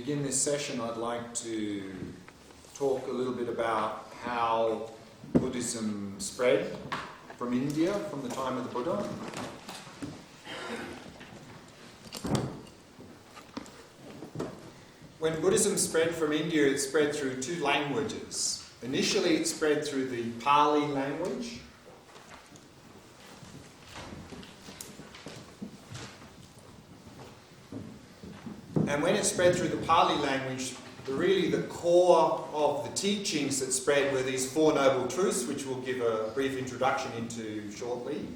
begin this session, I'd like to talk a little bit about how Buddhism spread from India from the time of the Buddha. When Buddhism spread from India, it spread through two languages. Initially, it spread through the Pali language. And when it spread through the Pali language, the core of the teachings that spread were these Four Noble Truths, which we'll give a brief introduction into shortly.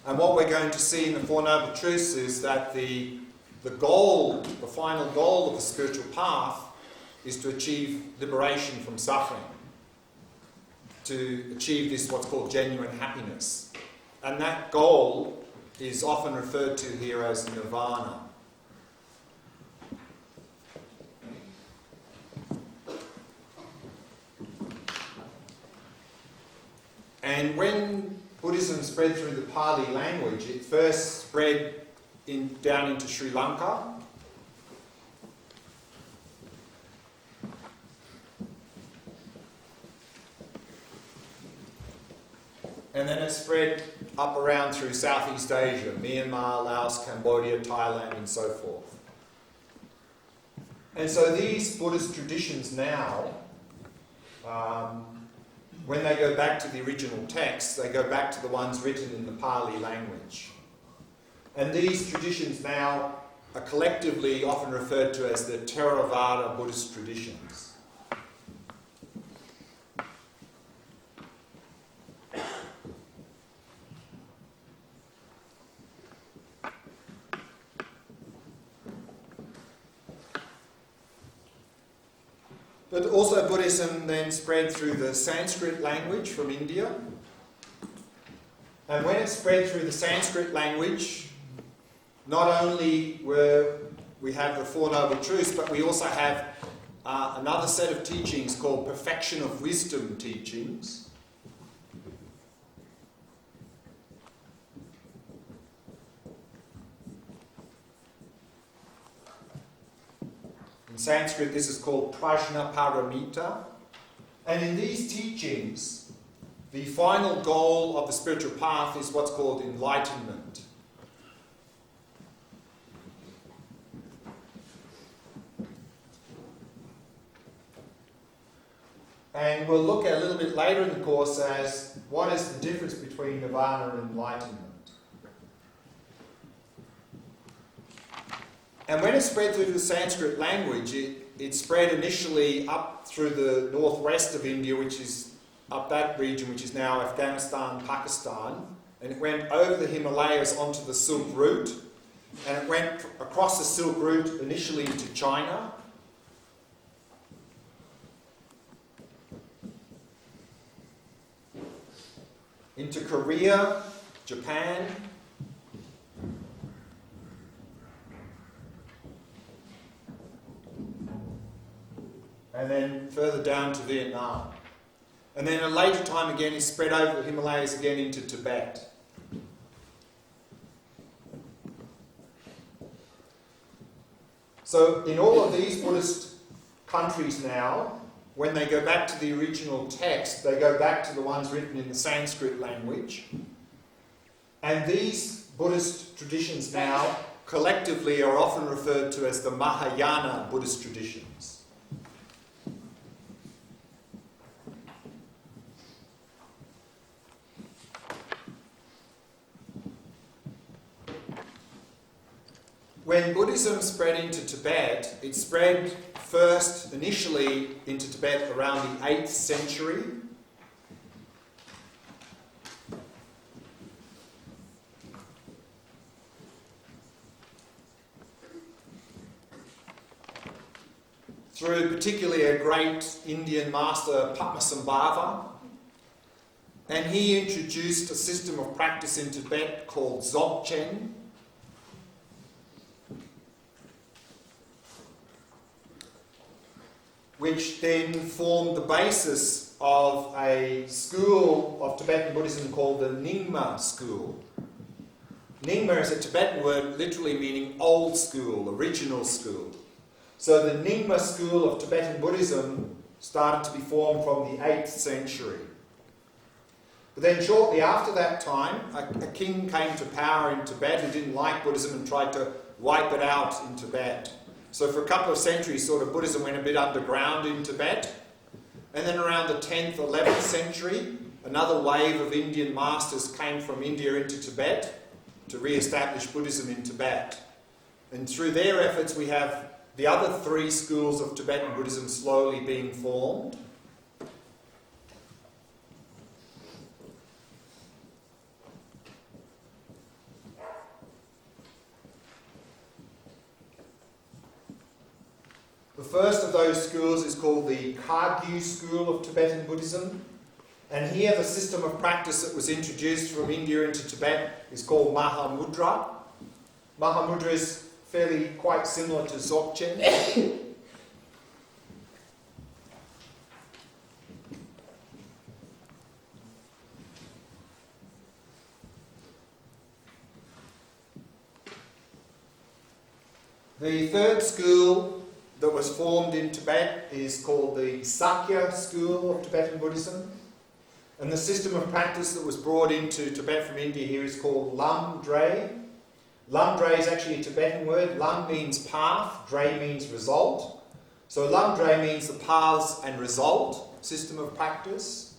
And what we're going to see in the Four Noble Truths is that the final goal of the spiritual path is to achieve liberation from suffering, to achieve this what's called genuine happiness. And that goal is often referred to here as nirvana. And when Buddhism spread through the Pali language, it first spread down into Sri Lanka. And then it spread up around through Southeast Asia, Myanmar, Laos, Cambodia, Thailand, and so forth. And so these Buddhist traditions now, when they go back to the original texts, they go back to the ones written in the Pali language. And these traditions now are collectively often referred to as the Theravada Buddhist traditions. But also Buddhism then spread through the Sanskrit language from India. And when it spread through the Sanskrit language, not only we have the Four Noble Truths, but we also have another set of teachings called Perfection of Wisdom teachings. In Sanskrit, this is called Prajna Paramita. And in these teachings, the final goal of the spiritual path is what's called enlightenment. And we'll look at a little bit later in the course as what is the difference between nirvana and enlightenment. And when it spread through the Sanskrit language, it spread initially up through the northwest of India, which is up that region, which is now Afghanistan, Pakistan. And it went over the Himalayas onto the Silk Route. And it went across the Silk Route initially into China. Into Korea, Japan, and then further down to Vietnam. And then at a later time again, it spread over the Himalayas again into Tibet. So in all of these Buddhist countries now, when they go back to the original text, they go back to the ones written in the Sanskrit language. And these Buddhist traditions now collectively are often referred to as the Mahayana Buddhist traditions. When Buddhism spread into Tibet, it spread first initially into Tibet around the 8th century. Through particularly a great Indian master, Padmasambhava. And he introduced a system of practice in Tibet called Dzogchen. which then formed the basis of a school of Tibetan Buddhism called the Nyingma school. Nyingma is a Tibetan word literally meaning old school, original school. So the Nyingma school of Tibetan Buddhism started to be formed from the 8th century. But then shortly after that time, a king came to power in Tibet who didn't like Buddhism and tried to wipe it out in Tibet. So for a couple of centuries, sort of Buddhism went a bit underground in Tibet. And then around the 10th, 11th century, another wave of Indian masters came from India into Tibet to re-establish Buddhism in Tibet. And through their efforts, we have the other 3 schools of Tibetan Buddhism slowly being formed. The first of those schools is called the Kagyu school of Tibetan Buddhism. And here the system of practice that was introduced from India into Tibet is called Mahamudra. Mahamudra is fairly quite similar to Dzogchen. The third school that was formed in Tibet is called the Sakya school of Tibetan Buddhism. And the system of practice that was brought into Tibet from India here is called Lam Dre. Lam Dre is actually a Tibetan word. Lam means path, Dre means result. So Lam Dre means the paths and result system of practice.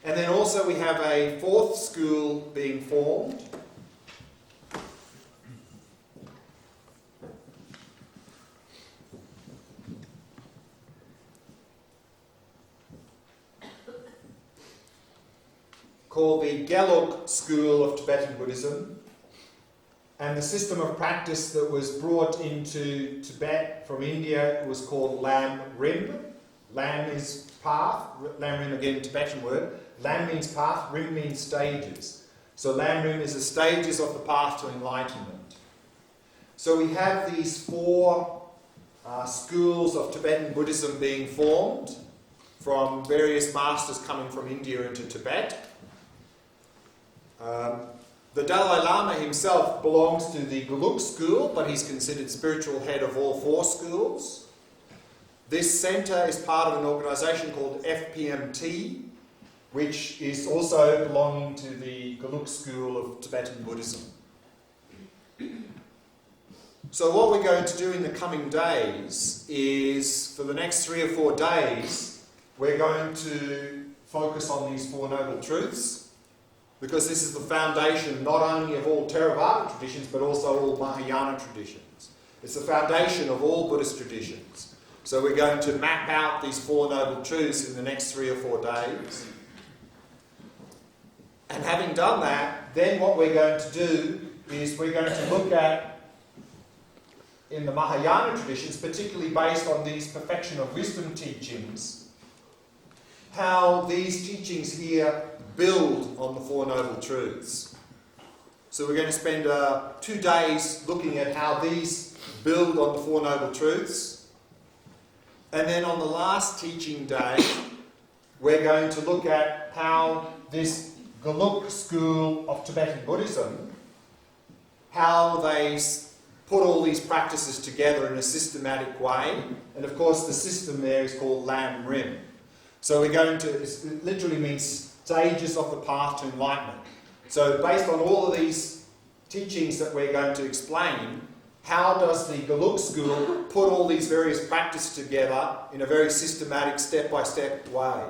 And then also we have a 4th school being formed. Called the Gelug school of Tibetan Buddhism. And the system of practice that was brought into Tibet from India was called Lam Rim. Lam is path, Lam Rim again Tibetan word. Lam means path, Rim means stages. So Lam Rim is the stages of the path to enlightenment. So we have these 4 schools of Tibetan Buddhism being formed from various masters coming from India into Tibet. The Dalai Lama himself belongs to the Gelug school, but he's considered spiritual head of all 4 schools. This centre is part of an organisation called FPMT, which is also belonging to the Gelug school of Tibetan Buddhism. So what we're going to do in the coming days is, for the next 3 or 4 days, we're going to focus on these 4 Noble Truths, because this is the foundation not only of all Theravada traditions, but also all Mahayana traditions. It's the foundation of all Buddhist traditions. So we're going to map out these 4 Noble Truths in the next 3 or 4 days. And having done that, then what we're going to do is we're going to look at, in the Mahayana traditions, particularly based on these perfection of wisdom teachings, how these teachings here build on the 4 Noble Truths. So we're going to spend 2 days looking at how these build on the 4 Noble Truths. And then on the last teaching day, we're going to look at how this Gelug school of Tibetan Buddhism, how they put all these practices together in a systematic way. And of course the system there is called Lam Rim. So we're going to, it literally means stages of the path to enlightenment. So based on all of these teachings that we're going to explain, how does the Gelug school put all these various practices together in a very systematic, step-by-step way?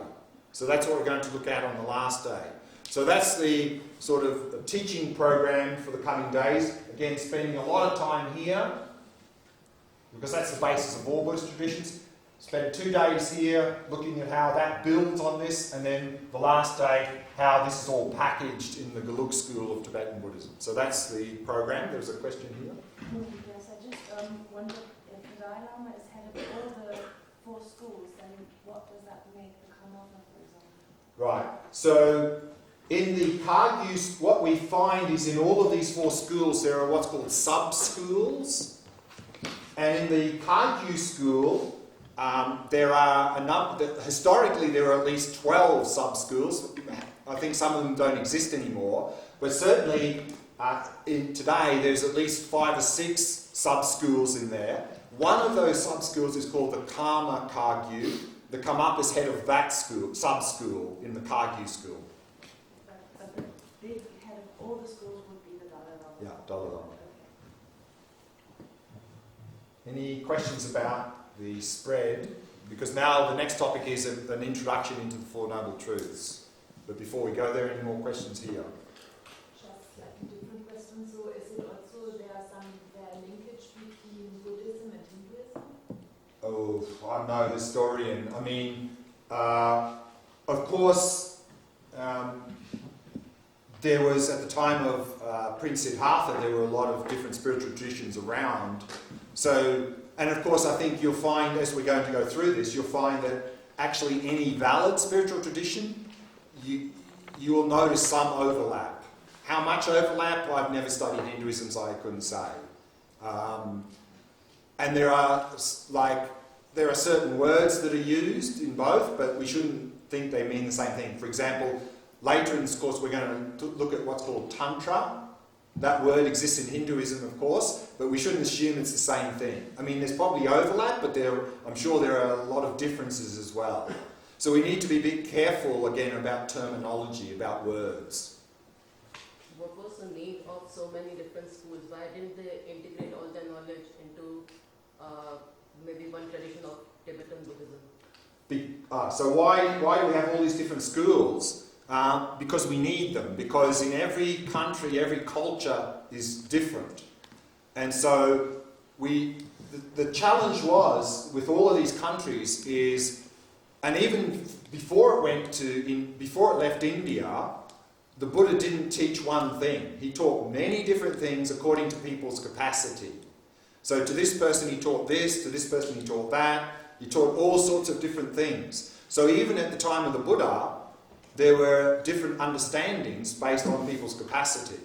So that's what we're going to look at on the last day. So that's the sort of teaching program for the coming days. Again, spending a lot of time here, because that's the basis of all Buddhist traditions. Spend 2 days here looking at how that builds on this, and then the last day, how this is all packaged in the Gelug school of Tibetan Buddhism. So that's the program. There's a question here. Yes, I just wondered if the Dalai Lama is head of all the 4 schools, then what does that make the Karmapa, for example? Right. So in the Kagyu, what we find is in all of these 4 schools, there are what's called sub-schools. And in the Kagyu school, there are a number. Historically, there are at least 12 sub-schools. I think some of them don't exist anymore, but certainly today there's at least 5 or 6 sub-schools in there. One of those sub-schools is called the Karma Kagyu. The Karmapa is head of that school, sub-school in the Kagyu school. But the big head of all the schools would be the Dalai Lama. Yeah, Dalai Lama. Any questions about the spread? Because now the next topic is an introduction into the Four Noble Truths. But before we go there, any more questions here? Just like a different question. So is it also there linkage between Buddhism and Hinduism? Oh, I'm no historian. I mean, of course, there was, at the time of Prince Siddhartha, there were a lot of different spiritual traditions around. So, and of course, I think you'll find, as we're going to go through this, you'll find that actually any valid spiritual tradition, you will notice some overlap. How much overlap? I've never studied Hinduism, so I couldn't say. And there are certain words that are used in both, but we shouldn't think they mean the same thing. For example, later in this course we're going to look at what's called Tantra. That word exists in Hinduism, of course, but we shouldn't assume it's the same thing. I mean, there's probably overlap, but I'm sure there are a lot of differences as well. So we need to be a bit careful, again, about terminology, about words. What was the need of so many different schools? Why didn't they integrate all their knowledge into maybe one tradition of Tibetan Buddhism? So why do we have all these different schools? Because we need them. Because in every country, every culture is different. And so the challenge was, with all of these countries, is, and even before it left India, the Buddha didn't teach one thing. He taught many different things according to people's capacity. So to this person he taught this, to this person he taught that. He taught all sorts of different things. So even at the time of the Buddha, there were different understandings based on people's capacity.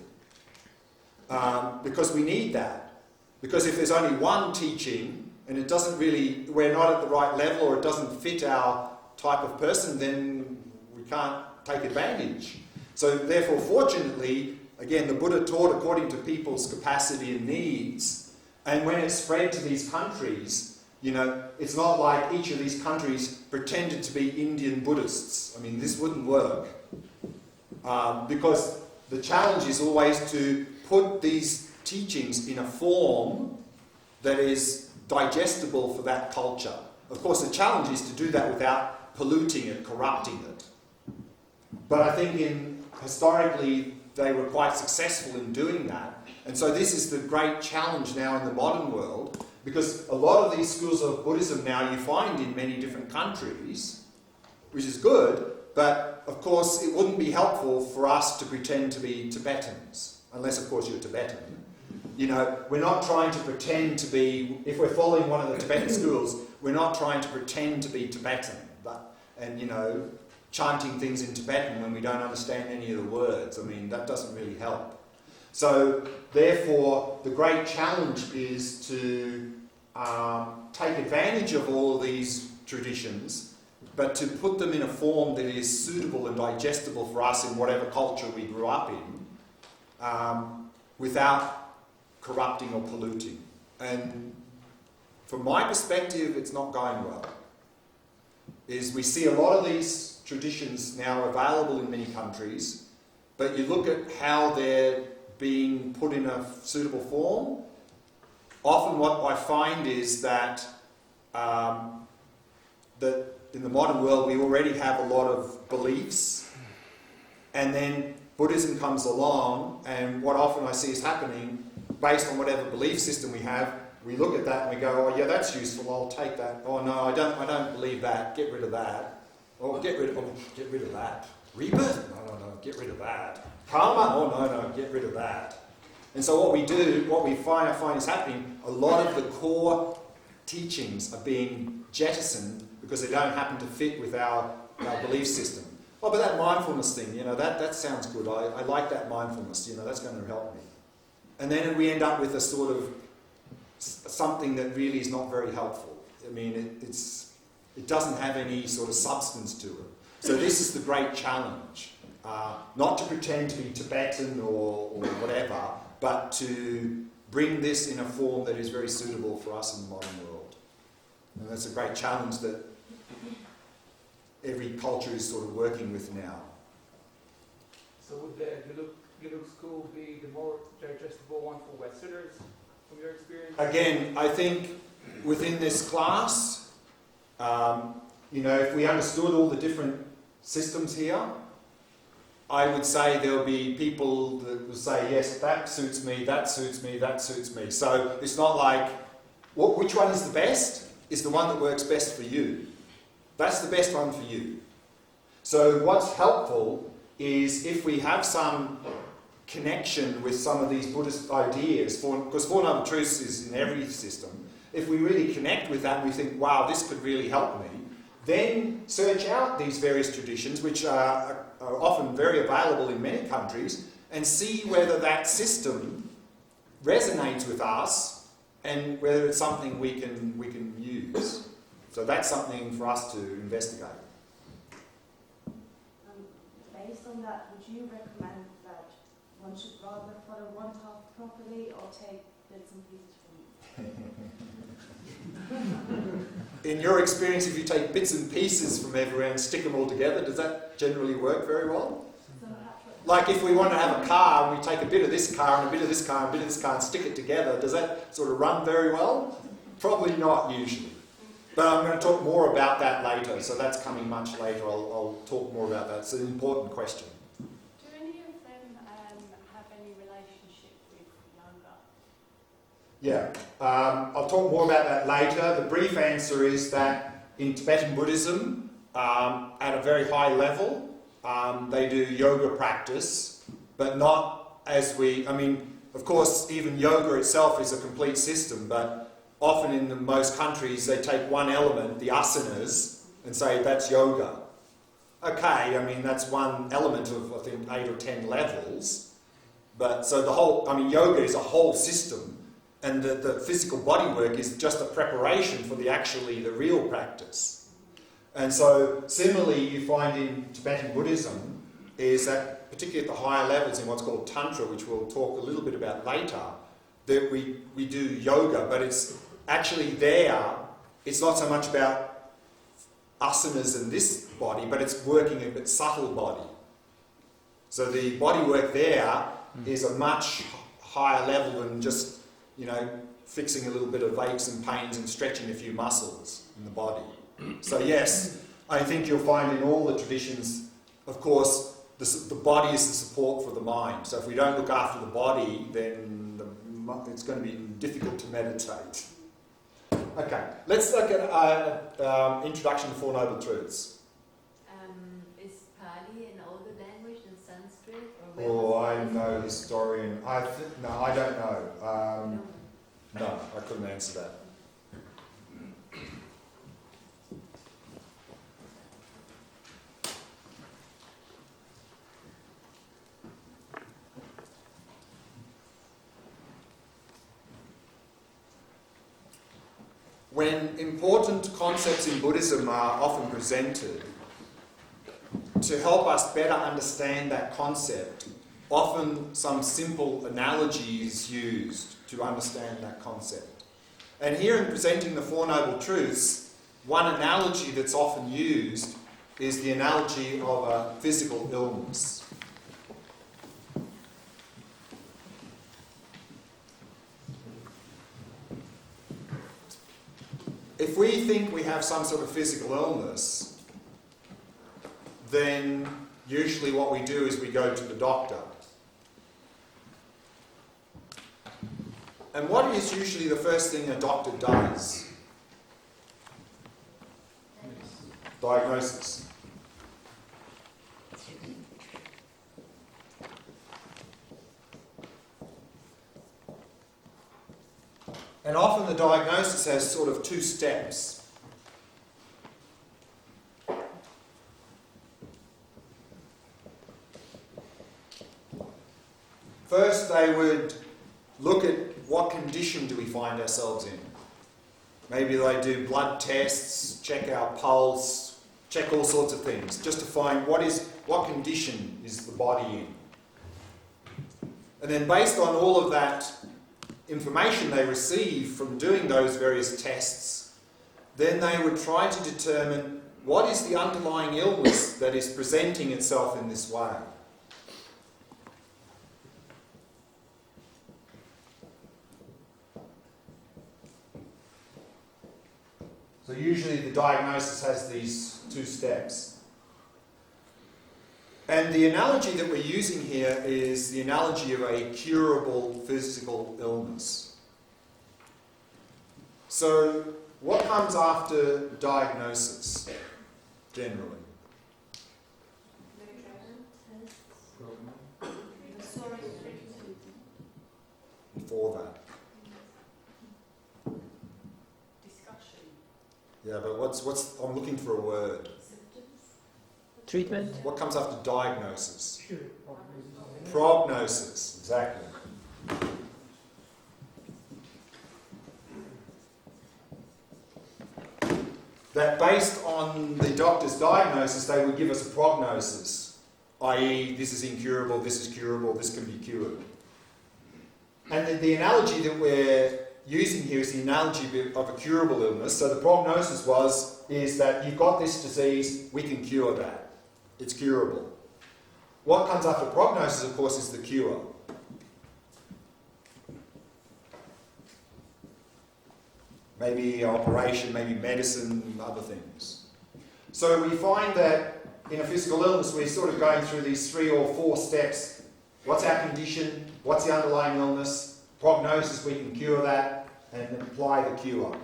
Because we need that. Because if there's only one teaching, and we're not at the right level, or it doesn't fit our type of person, then we can't take advantage. So therefore, fortunately, again, the Buddha taught according to people's capacity and needs. And when it spread to these countries, it's not like each of these countries pretended to be Indian Buddhists. I mean, this wouldn't work. Because the challenge is always to put these teachings in a form that is digestible for that culture. Of course, the challenge is to do that without polluting it, corrupting it. But I think historically they were quite successful in doing that. And so this is the great challenge now in the modern world, because a lot of these schools of Buddhism now you find in many different countries, which is good, but of course it wouldn't be helpful for us to pretend to be Tibetans, unless of course you're Tibetan. We're not trying to pretend to be, if we're following one of the Tibetan schools, we're not trying to pretend to be Tibetan, chanting things in Tibetan when we don't understand any of the words. I mean, that doesn't really help. So, therefore, the great challenge is to take advantage of all of these traditions, but to put them in a form that is suitable and digestible for us in whatever culture we grew up in, without corrupting or polluting. And from my perspective, it's not going well. We see a lot of these traditions now available in many countries, but you look at how they're being put in a suitable form. Often what I find is that that in the modern world we already have a lot of beliefs, and then Buddhism comes along, and what often I see is happening, based on whatever belief system we have, we look at that and we go, oh yeah, that's useful, I'll take that. Oh no, I don't believe that, get rid of that. Oh, get rid of that. Rebirth? No, get rid of that. Karma? Oh no, get rid of that. And so what we find is happening, a lot of the core teachings are being jettisoned because they don't happen to fit with our belief system. Oh, but that mindfulness thing, that sounds good. I like that mindfulness, that's going to help me. And then we end up with a sort of something that really is not very helpful. I mean, it doesn't have any sort of substance to it. So this is the great challenge. Not to pretend to be Tibetan or whatever, but to bring this in a form that is very suitable for us in the modern world. And that's a great challenge that every culture is sort of working with now. So would the Gelug school be the more digestible one for Westerners, from your experience? Again, I think within this class, if we understood all the different systems here, I would say there'll be people that will say, yes, that suits me, that suits me, that suits me. So it's not like, which one is the best? Is the one that works best for you. That's the best one for you. So what's helpful is if we have some connection with some of these Buddhist ideas, because Four Noble Truths is in every system, if we really connect with that and we think, wow, this could really help me, then search out these various traditions, which are often very available in many countries, and see whether that system resonates with us and whether it's something we can use. So that's something for us to investigate. Based on that, would you recommend that one should rather follow one path properly or take bits and pieces from it? In your experience, if you take bits and pieces from everywhere and stick them all together, does that generally work very well? Like if we want to have a car and we take a bit of this car and a bit of this car and a bit of this car and stick it together, does that sort of run very well? Probably not usually. But I'm going to talk more about that later, so that's coming much later. I'll talk more about that. It's an important question. Do any of them have any relationship with yoga? Yeah, I'll talk more about that later. The brief answer is that in Tibetan Buddhism, at a very high level, they do yoga practice, but not as of course, even yoga itself is a complete system, but often in most countries they take one element, the asanas, and say that's yoga. Okay, that's one element of, I think, 8 or 10 levels, but so the whole, yoga is a whole system, and the physical body work is just a preparation for the real practice. And so similarly you find in Tibetan Buddhism is that, particularly at the higher levels in what's called Tantra, which we'll talk a little bit about later, that we do yoga, but it's actually it's not so much about asanas in this body, but it's working a bit subtle body. So the body work there is a much higher level than just, fixing a little bit of aches and pains and stretching a few muscles in the body. So yes, I think you'll find in all the traditions, of course, the body is the support for the mind. So if we don't look after the body, then it's going to be difficult to meditate. Okay, let's look at Introduction to Four Noble Truths. Is Pali an older language than Sanskrit? I'm no historian. No, I don't know. No, I couldn't answer that. When important concepts in Buddhism are often presented, to help us better understand that concept, often some simple analogy is used to understand that concept. And here in presenting the Four Noble Truths, one analogy that's often used is the analogy of a physical illness. If we think we have some sort of physical illness, then usually what we do is we go to the doctor. And what is usually the first thing a doctor does? Diagnosis. And often the diagnosis has sort of two steps. First, they would look at what condition do we find ourselves in. Maybe they do blood tests, check our pulse, check all sorts of things, just to find what condition is the body in. And then based on all of that information they receive from doing those various tests, then they would try to determine what is the underlying illness that is presenting itself in this way. So usually the diagnosis has these two steps. And the analogy that we're using here is the analogy of a curable physical illness. So what comes after diagnosis, generally? Before that. Yeah, but what's I'm looking for a word. Treatment? What comes after diagnosis? Prognosis, exactly. That based on the doctor's diagnosis, they would give us a prognosis, i.e. this is incurable, this is curable, this can be cured. And the analogy that we're using here is the analogy of a curable illness. So the prognosis is that you've got this disease, we can cure that. It's curable. What comes after prognosis, of course, is the cure. Maybe operation, maybe medicine, other things. So we find that in a physical illness, we're sort of going through these 3 or 4 steps. What's our condition? What's the underlying illness? Prognosis, we can cure that and apply the cure.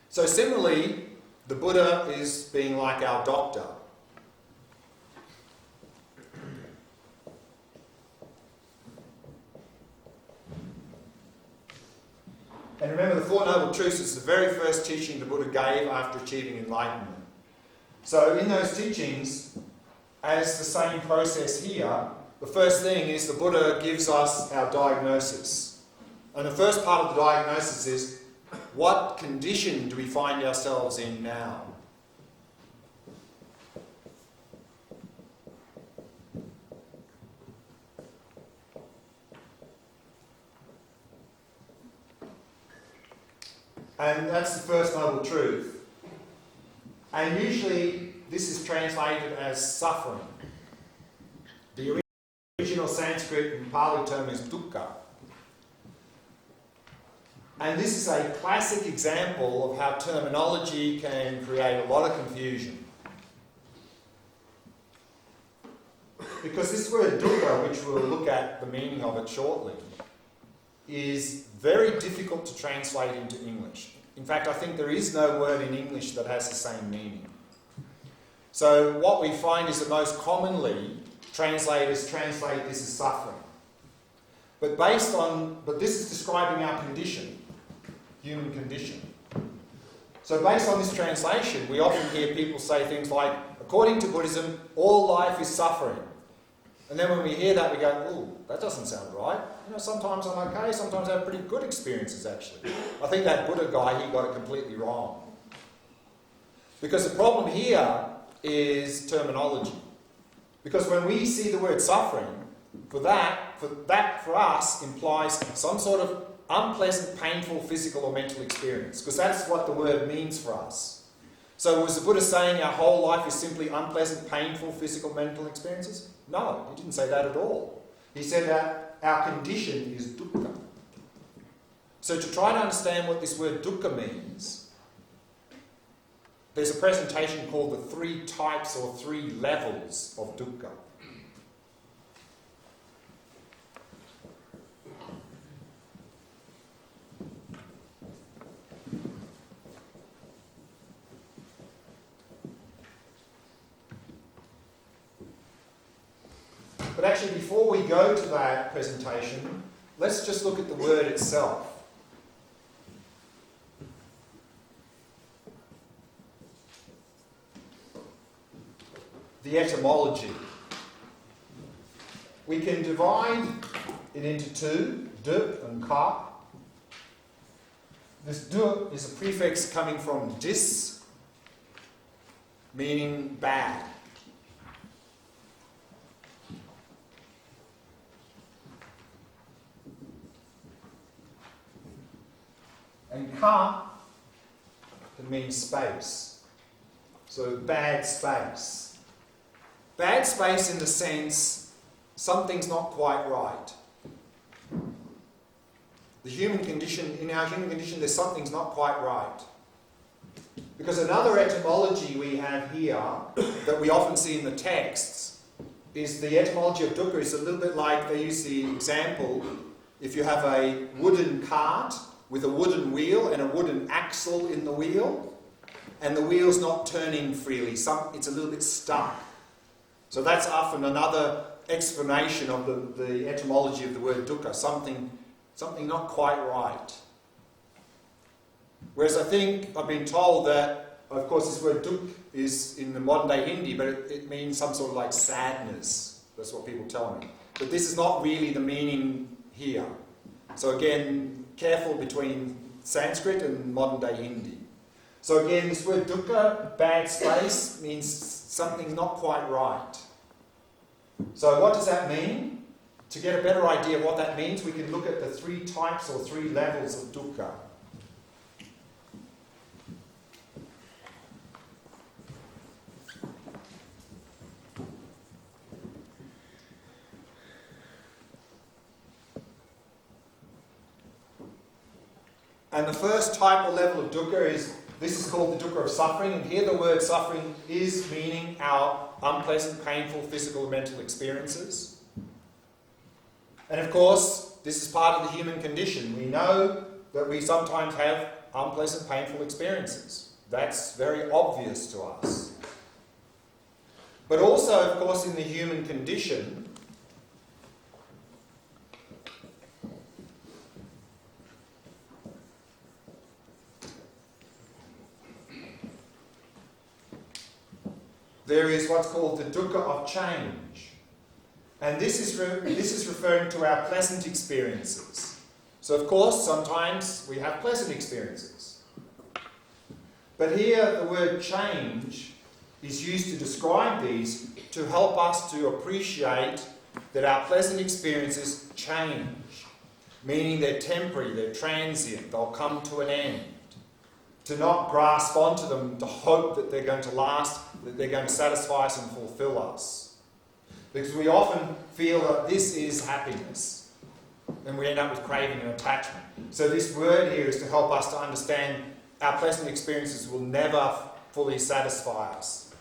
So similarly, the Buddha is being like our doctor. And remember, the Four Noble Truths is the very first teaching the Buddha gave after achieving enlightenment. So in those teachings, as the same process here, the first thing is the Buddha gives us our diagnosis. And the first part of the diagnosis is, what condition do we find ourselves in now? And that's the first noble truth. And usually this is translated as suffering. The original Sanskrit and Pali term is duhkha. And this is a classic example of how terminology can create a lot of confusion. Because this word duhkha, which we'll look at the meaning of it shortly, is very difficult to translate into English. In fact, I think there is no word in English that has the same meaning. So what we find is that most commonly translators translate this as suffering. But this is describing our condition, human condition. So based on this translation, we often hear people say things like, according to Buddhism, all life is suffering. And then when we hear that, we go, ooh, that doesn't sound right. You know, sometimes I'm okay, sometimes I have pretty good experiences, actually. I think that Buddha guy, he got it completely wrong. Because the problem here is terminology. Because when we see the word suffering, for us implies some sort of unpleasant, painful physical or mental experience. Because that's what the word means for us. So was the Buddha saying our whole life is simply unpleasant, painful physical, mental experiences? No, he didn't say that at all. He said that our condition is dukkha. So to try to understand what this word dukkha means, there's a presentation called the 3 types or 3 levels of dukkha. But actually, before we go to that presentation, let's just look at the word itself. The etymology. We can divide it into 2, dup and ka. This du is a prefix coming from dis, meaning bad. And ka can mean space. So bad space. Bad space in the sense something's not quite right. The human condition, in our human condition, there's something's not quite right. Because another etymology we have here that we often see in the texts is the etymology of dukkha is a little bit like, they use the example, if you have a wooden cart with a wooden wheel and a wooden axle in the wheel, and the wheel's not turning freely, it's a little bit stuck. So that's often another explanation of the etymology of the word dukkha, something not quite right. Whereas I think I've been told that, of course, this word dukh is in the modern day Hindi, but it means some sort of like sadness. That's what people tell me. But this is not really the meaning here. So again, careful between Sanskrit and modern day Hindi. So again, this word dukkha, bad space, means something's not quite right. So what does that mean? To get a better idea of what that means, we can look at the 3 types or 3 levels of dukkha. And the first type or level of dukkha is, this is called the dukkha of suffering, and here the word suffering is meaning our unpleasant, painful physical and mental experiences. And of course, this is part of the human condition. We know that we sometimes have unpleasant, painful experiences. That's very obvious to us. But also, of course, in the human condition, there is what's called the dukkha of change. And this is referring to our pleasant experiences. So of course, sometimes we have pleasant experiences. But here the word change is used to describe these to help us to appreciate that our pleasant experiences change. Meaning they're temporary, they're transient, they'll come to an end. To not grasp onto them, to hope that they're going to last, that they're going to satisfy us and fulfill us. Because we often feel that this is happiness, and we end up with craving and attachment. So this word here is to help us to understand our pleasant experiences will never fully satisfy us.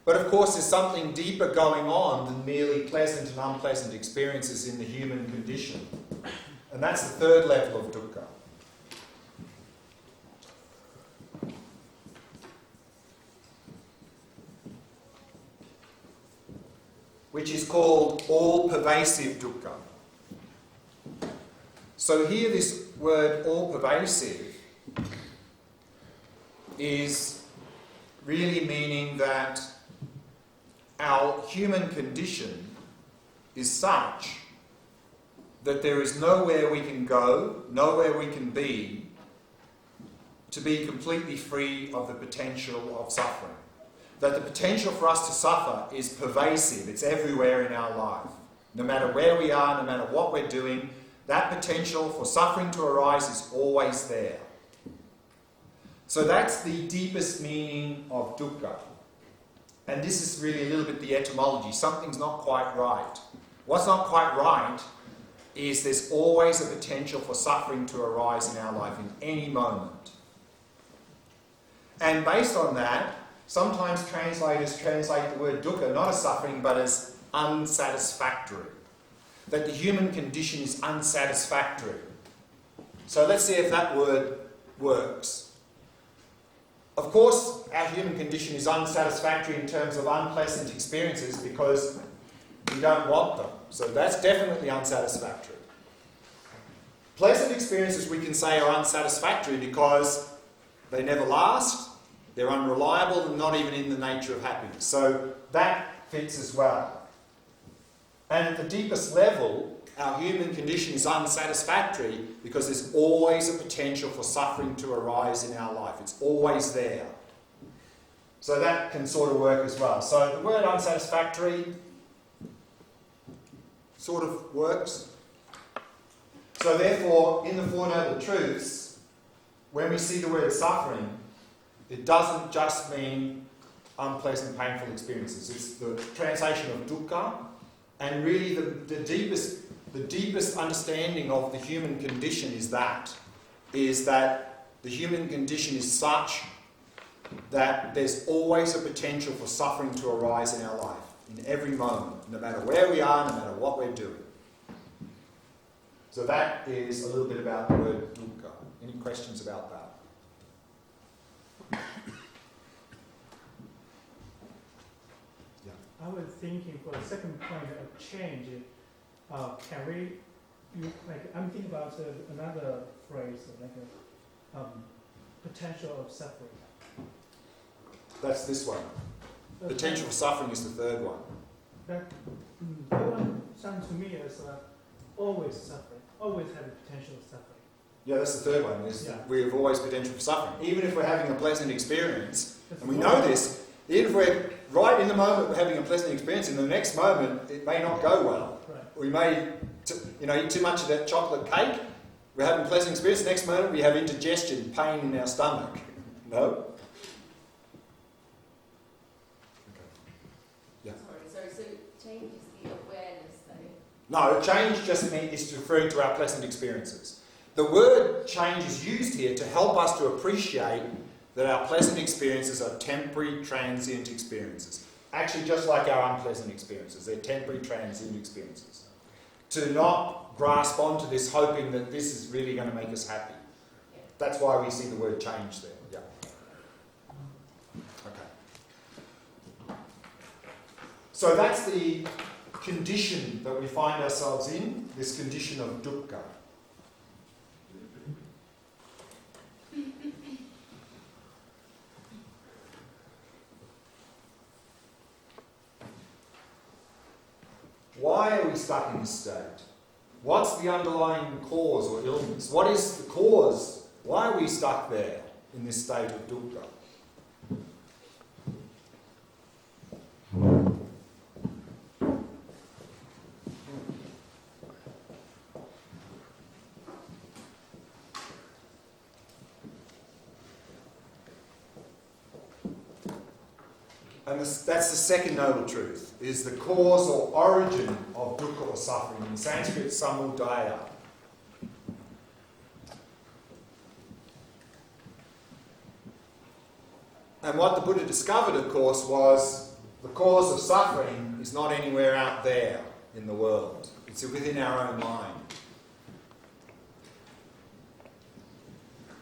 But of course there's something deeper going on than merely pleasant and unpleasant experiences in the human condition. And that's the third level of dukkha. Which is called all-pervasive dukkha. So here this word all-pervasive is really meaning that our human condition is such that there is nowhere we can go, nowhere we can be, to be completely free of the potential of suffering. That the potential for us to suffer is pervasive, it's everywhere in our life. No matter where we are, no matter what we're doing, that potential for suffering to arise is always there. So that's the deepest meaning of dukkha. And this is really a little bit the etymology. Something's not quite right. What's not quite right is there's always a potential for suffering to arise in our life in any moment. And based on that, sometimes translators translate the word dukkha not as suffering but as unsatisfactory. That the human condition is unsatisfactory. So let's see if that word works. Of course, our human condition is unsatisfactory in terms of unpleasant experiences because we don't want them. So that's definitely unsatisfactory. Pleasant experiences we can say are unsatisfactory because they never last, they're unreliable, and not even in the nature of happiness. So that fits as well. And at the deepest level, our human condition is unsatisfactory because there's always a potential for suffering to arise in our life. It's always there. So that can sort of work as well. So the word unsatisfactory sort of works. So therefore, in the Four Noble Truths, when we see the word suffering, it doesn't just mean unpleasant, painful experiences. It's the translation of duhkha, and really the deepest understanding of the human condition is that the human condition is such that there's always a potential for suffering to arise in our life, in every moment, no matter where we are, no matter what we're doing. So that is a little bit about the word duhkha. Any questions about that? I was thinking for the second point of change, can we, I'm thinking about another phrase, like a potential of suffering. That's this one. Potential for suffering is the third one. That one sounds to me as always suffering, always have the potential of suffering. Yeah, that's the third one, is we have always potential for suffering. Even if we're having a pleasant experience, and we know this, even if we're right in the moment we're having a pleasant experience, in the next moment it may not go well. Right. We may eat too much of that chocolate cake, we're having a pleasant experience, the next moment we have indigestion, pain in our stomach. No? Sorry, so change is the awareness though? No, change just is referring to our pleasant experiences. The word change is used here to help us to appreciate that our pleasant experiences are temporary, transient experiences. Actually, just like our unpleasant experiences, they're temporary, transient experiences. To not grasp onto this hoping that this is really going to make us happy. Yeah. That's why we see the word change there. Yeah. Okay. So that's the condition that we find ourselves in, this condition of duhkha. Why are we stuck in this state? What's the underlying cause or illness? What is the cause? Why are we stuck there in this state of duhkha? And that's the second noble truth, is the cause or origin of dukkha or suffering. In Sanskrit, samudaya. And what the Buddha discovered, of course, was the cause of suffering is not anywhere out there in the world. It's within our own mind.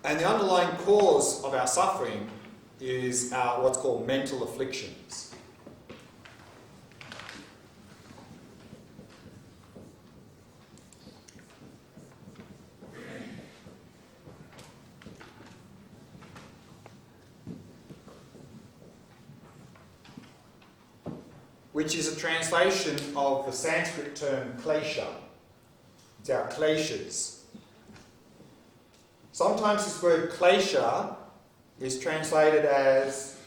And the underlying cause of our suffering is our what's called mental afflictions. Which is a translation of the Sanskrit term klesha. It's our kleshas. Sometimes this word klesha is translated as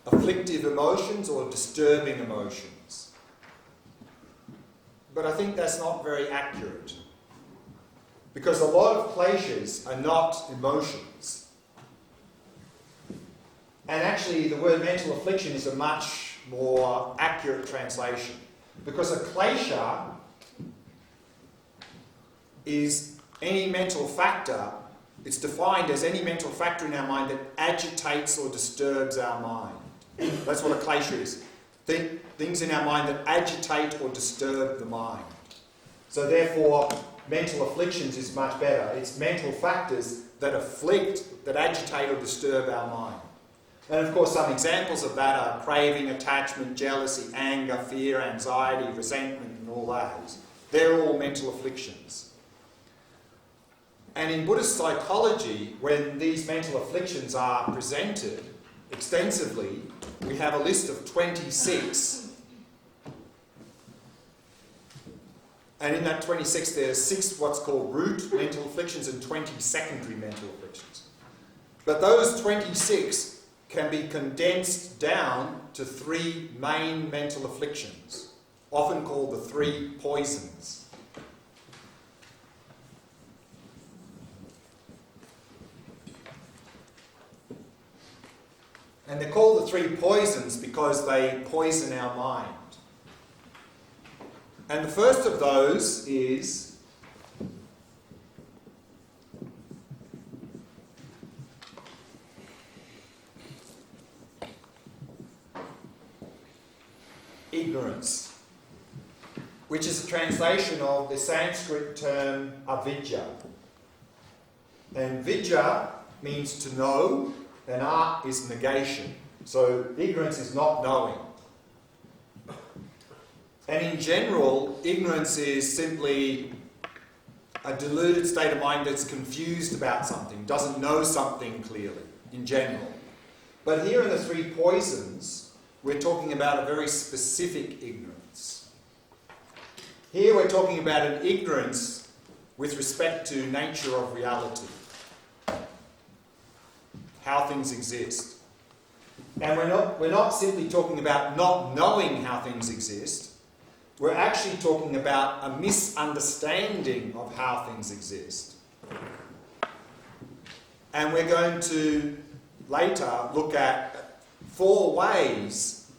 afflictive emotions or disturbing emotions. But I think that's not very accurate. Because a lot of kleshas are not emotions. And actually the word mental affliction is a much more accurate translation. Because a klesha is any mental factor. It's defined as any mental factor in our mind that agitates or disturbs our mind. That's what a klesha is. Things in our mind that agitate or disturb the mind. So therefore, mental afflictions is much better. It's mental factors that afflict, that agitate or disturb our mind. And of course, some examples of that are craving, attachment, jealousy, anger, fear, anxiety, resentment, and all those. They're all mental afflictions. And in Buddhist psychology, when these mental afflictions are presented extensively, we have a list of 26 And in that 26, there's 6 what's called root mental afflictions and 20 secondary mental afflictions. But those 26 can be condensed down to 3 main mental afflictions, often called the 3 poisons. And they're called the 3 poisons because they poison our mind. And the first of those is ignorance, which is a translation of the Sanskrit term avidya. And vidya means to know, and art is negation. So ignorance is not knowing. And in general, ignorance is simply a deluded state of mind that's confused about something, doesn't know something clearly, in general. But here in the 3 poisons, we're talking about a very specific ignorance. Here we're talking about an ignorance with respect to nature of reality, how things exist. And we're not simply talking about not knowing how things exist. We're actually talking about a misunderstanding of how things exist. And we're going to later look at 4 ways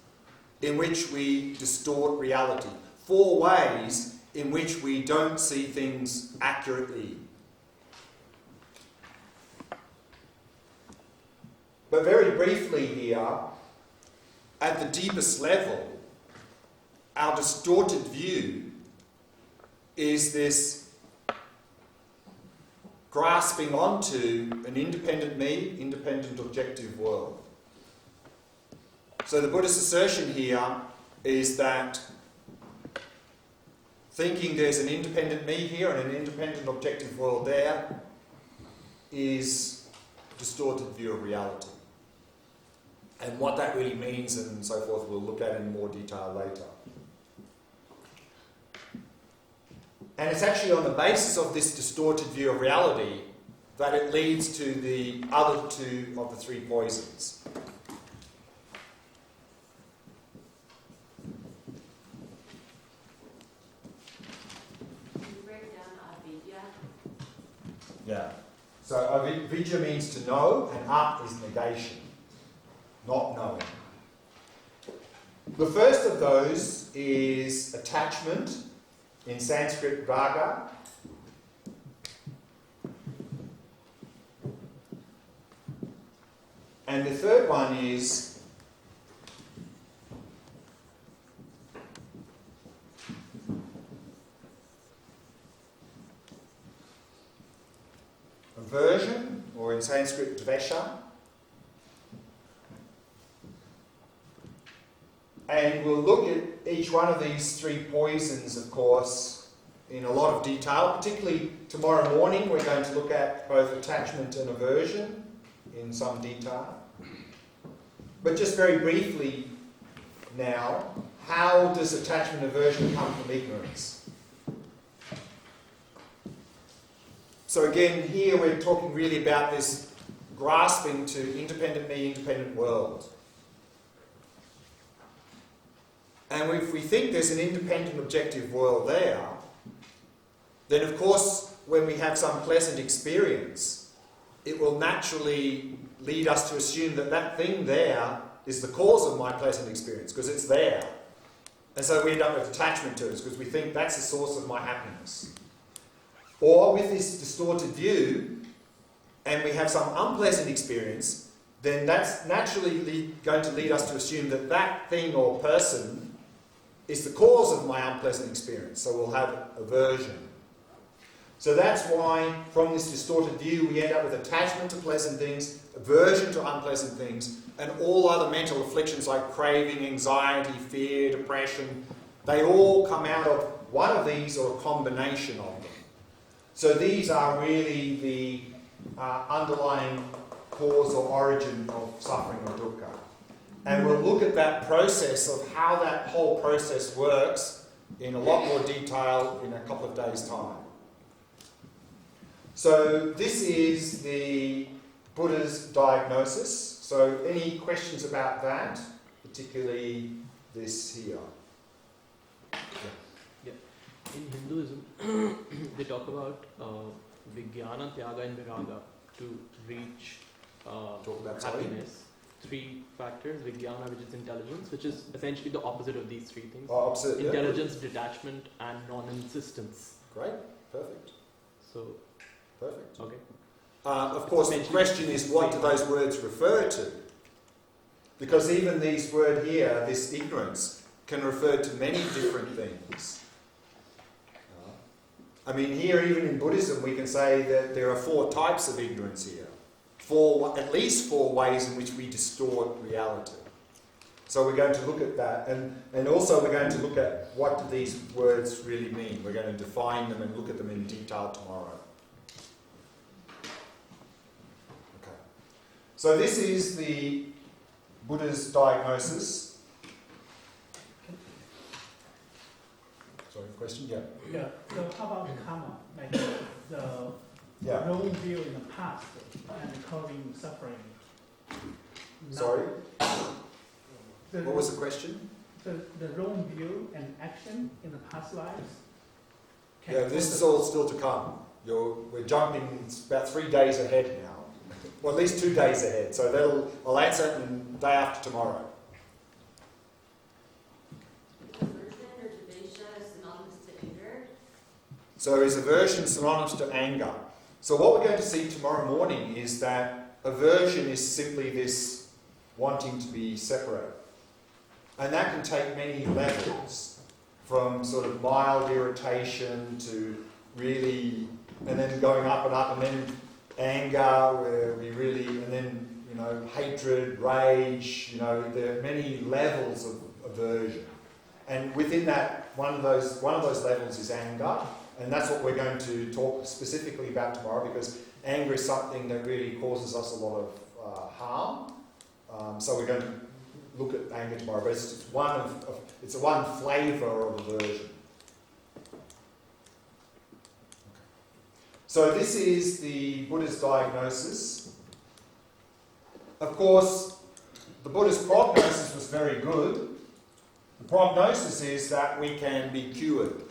in which we distort reality. 4 ways in which we don't see things accurately. But very briefly here, at the deepest level, our distorted view is this grasping onto an independent me, independent objective world. So the Buddhist assertion here is that thinking there's an independent me here and an independent objective world there is a distorted view of reality. And what that really means and so forth we'll look at in more detail later. And it's actually on the basis of this distorted view of reality that it leads to the other 2 of the 3 poisons. Can you break down avidya? Yeah. So avidya means to know, and art is negation, not knowing. The first of those is attachment, in Sanskrit raga. And the third one is aversion, or in Sanskrit dvesha. And we'll look at each one of these 3 poisons, of course, in a lot of detail. Particularly tomorrow morning, we're going to look at both attachment and aversion in some detail. But just very briefly now, how does attachment and aversion come from ignorance? So again, here we're talking really about this grasping to independent me, independent world. And if we think there's an independent objective world there, then of course when we have some pleasant experience, it will naturally lead us to assume that that thing there is the cause of my pleasant experience, because it's there. And so we end up with attachment to it, because we think that's the source of my happiness. Or with this distorted view, and we have some unpleasant experience, then that's naturally going to lead us to assume that that thing or person is the cause of my unpleasant experience. So we'll have aversion. So that's why, from this distorted view, we end up with attachment to pleasant things, aversion to unpleasant things, and all other mental afflictions like craving, anxiety, fear, depression. They all come out of one of these or a combination of them. So these are really the underlying cause or origin of suffering or dukkha. And we'll look at that process of how that whole process works in a lot more detail in a couple of days' time. So this is the Buddha's diagnosis. So any questions about that, particularly this here? In Hinduism, they talk about Vijnana, Tyaga and Viraga to reach Talk about sorry? happiness. 3 factors: Vijnana, which is intelligence, which is essentially the opposite of these 3 things. Oh, opposite, yeah. Intelligence, detachment, and non-insistence. Great, perfect, So, perfect. okay. Of course, the question is, what do those words refer to? Because even this word here, this ignorance, can refer to many different things. I mean, here, even in Buddhism, we can say that there are 4 types of ignorance here. At least 4 ways in which we distort reality. So we're going to look at that, and also we're going to look at what do these words really mean. We're going to define them and look at them in detail tomorrow. Okay. So this is the Buddha's diagnosis. Sorry, question? Yeah. Yeah. So how about the karma? Like the Yeah. wrong view in the past and causing suffering. Now, Sorry? The, What was the question? the wrong view and action in the past lives. can Yeah, this cause is all still to come. We're jumping about 3 days ahead now. Well, at least 2 days ahead. So I'll answer it the day after tomorrow. Aversion or devesha is synonymous to anger. So is aversion synonymous to anger? So what we're going to see tomorrow morning is that aversion is simply this wanting to be separate. And that can take many levels, from sort of mild irritation to really, and then going up, and then anger, where we really, and then, hatred, rage, there are many levels of aversion. And within that, one of those levels is anger, and that's what we're going to talk specifically about tomorrow, because anger is something that really causes us a lot of harm. So we're going to look at anger tomorrow, but it's one flavour of aversion. So this is the Buddha's diagnosis. Of course, the Buddha's prognosis was very good. The prognosis is that we can be cured.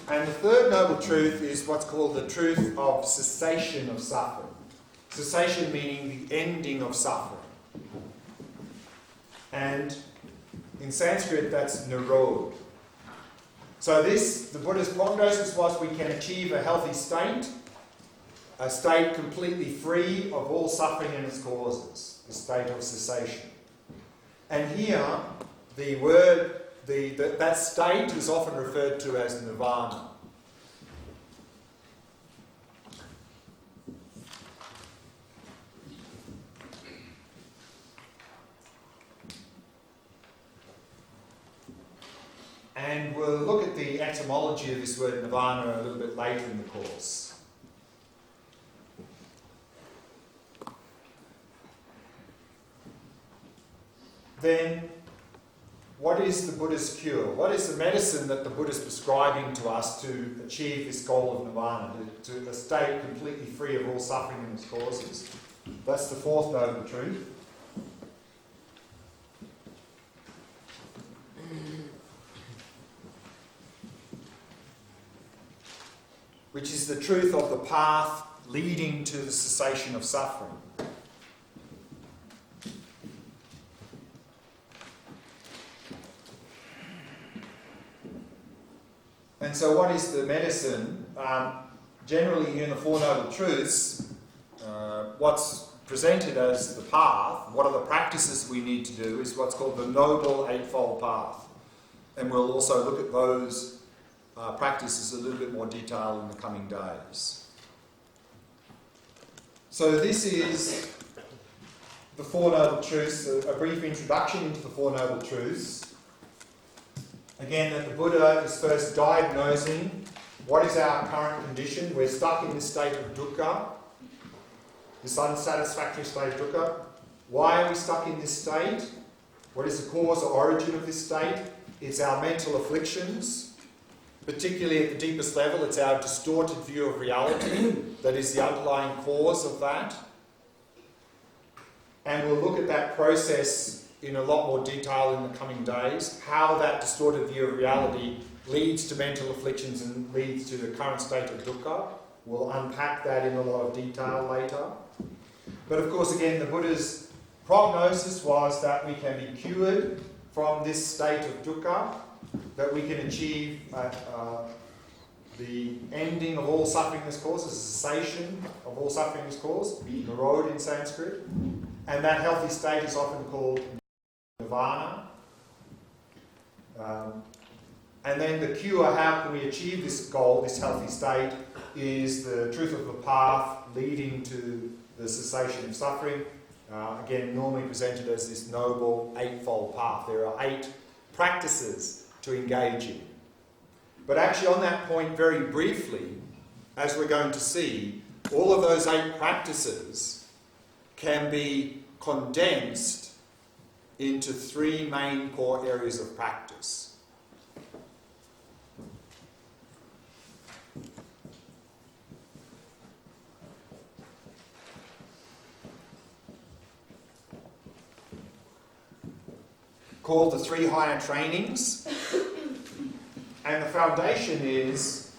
And the third noble truth is what's called the truth of cessation of suffering. Cessation meaning the ending of suffering. And in Sanskrit, that's nirod. So the Buddha's prognosis was we can achieve a healthy state, a state completely free of all suffering and its causes, the state of cessation. And here, the word, that state is often referred to as nirvana. And we'll look at the etymology of this word nirvana a little bit later in the course. Then, what is the Buddha's cure? What is the medicine that the Buddha is prescribing to us to achieve this goal of nirvana, to a state completely free of all suffering and its causes? That's the fourth noble truth. Which is the truth of the path leading to the cessation of suffering. And so what is the medicine? Generally in the Four Noble Truths, what's presented as the path, what are the practices we need to do, is what's called the Noble Eightfold Path. And we'll also look at those practices a little bit more detail in the coming days. So this is the Four Noble Truths, a brief introduction into the Four Noble Truths. Again, that the Buddha is first diagnosing what is our current condition? We're stuck in this state of dukkha, this unsatisfactory state of dukkha. Why are we stuck in this state? What is the cause or origin of this state? It's our mental afflictions, particularly at the deepest level. It's our distorted view of reality that is the underlying cause of that. And we'll look at that process in a lot more detail in the coming days, how that distorted view of reality leads to mental afflictions and leads to the current state of dukkha. We'll unpack that in a lot of detail later. But of course, again, the Buddha's prognosis was that we can be cured from this state of dukkha, that we can achieve the ending of all suffering is caused, the cessation of all suffering is caused, nirodha in Sanskrit, and that healthy state is often called nirvana. And then the cure, how can we achieve this goal, this healthy state, is the truth of the path leading to the cessation of suffering. Again, normally presented as this noble eightfold path. There are 8 practices to engage in. But actually on that point, very briefly, as we're going to see, all of those 8 practices can be condensed into 3 main core areas of practice. Called the 3 higher trainings. And the foundation is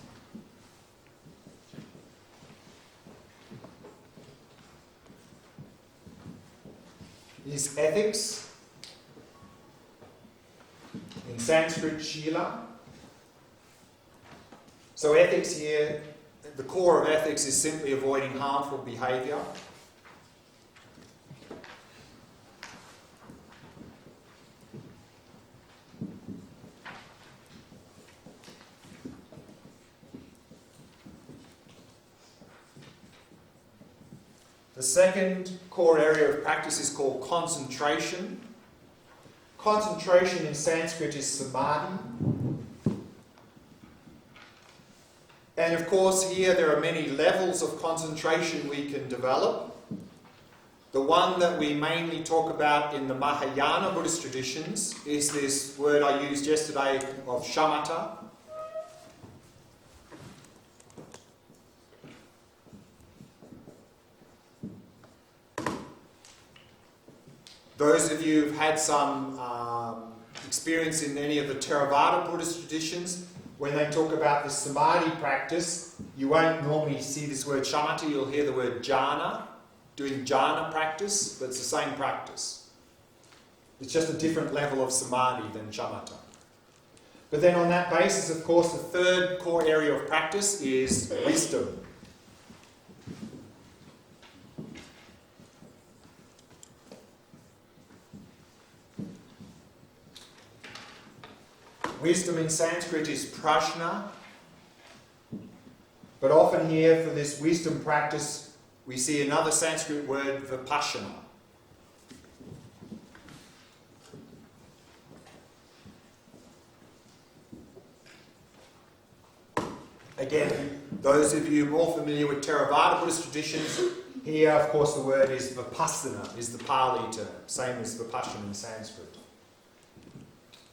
ethics, in Sanskrit shila. So ethics here, the core of ethics is simply avoiding harmful behaviour. The second core area of practice is called concentration. Concentration in Sanskrit is samadhi. And of course here there are many levels of concentration we can develop. The one that we mainly talk about in the Mahayana Buddhist traditions is this word I used yesterday of shamatha. Those of you who've had some experience in any of the Theravada Buddhist traditions, when they talk about the samadhi practice, you won't normally see this word shamatha, you'll hear the word jhana, doing jhana practice, but it's the same practice. It's just a different level of samadhi than shamatha. But then on that basis, of course, the third core area of practice is wisdom. Wisdom in Sanskrit is prajna, but often here for this wisdom practice we see another Sanskrit word, vipassana. Again, those of you more familiar with Theravada Buddhist traditions, here of course the word is vipassana, is the Pali term, same as vipassana in Sanskrit.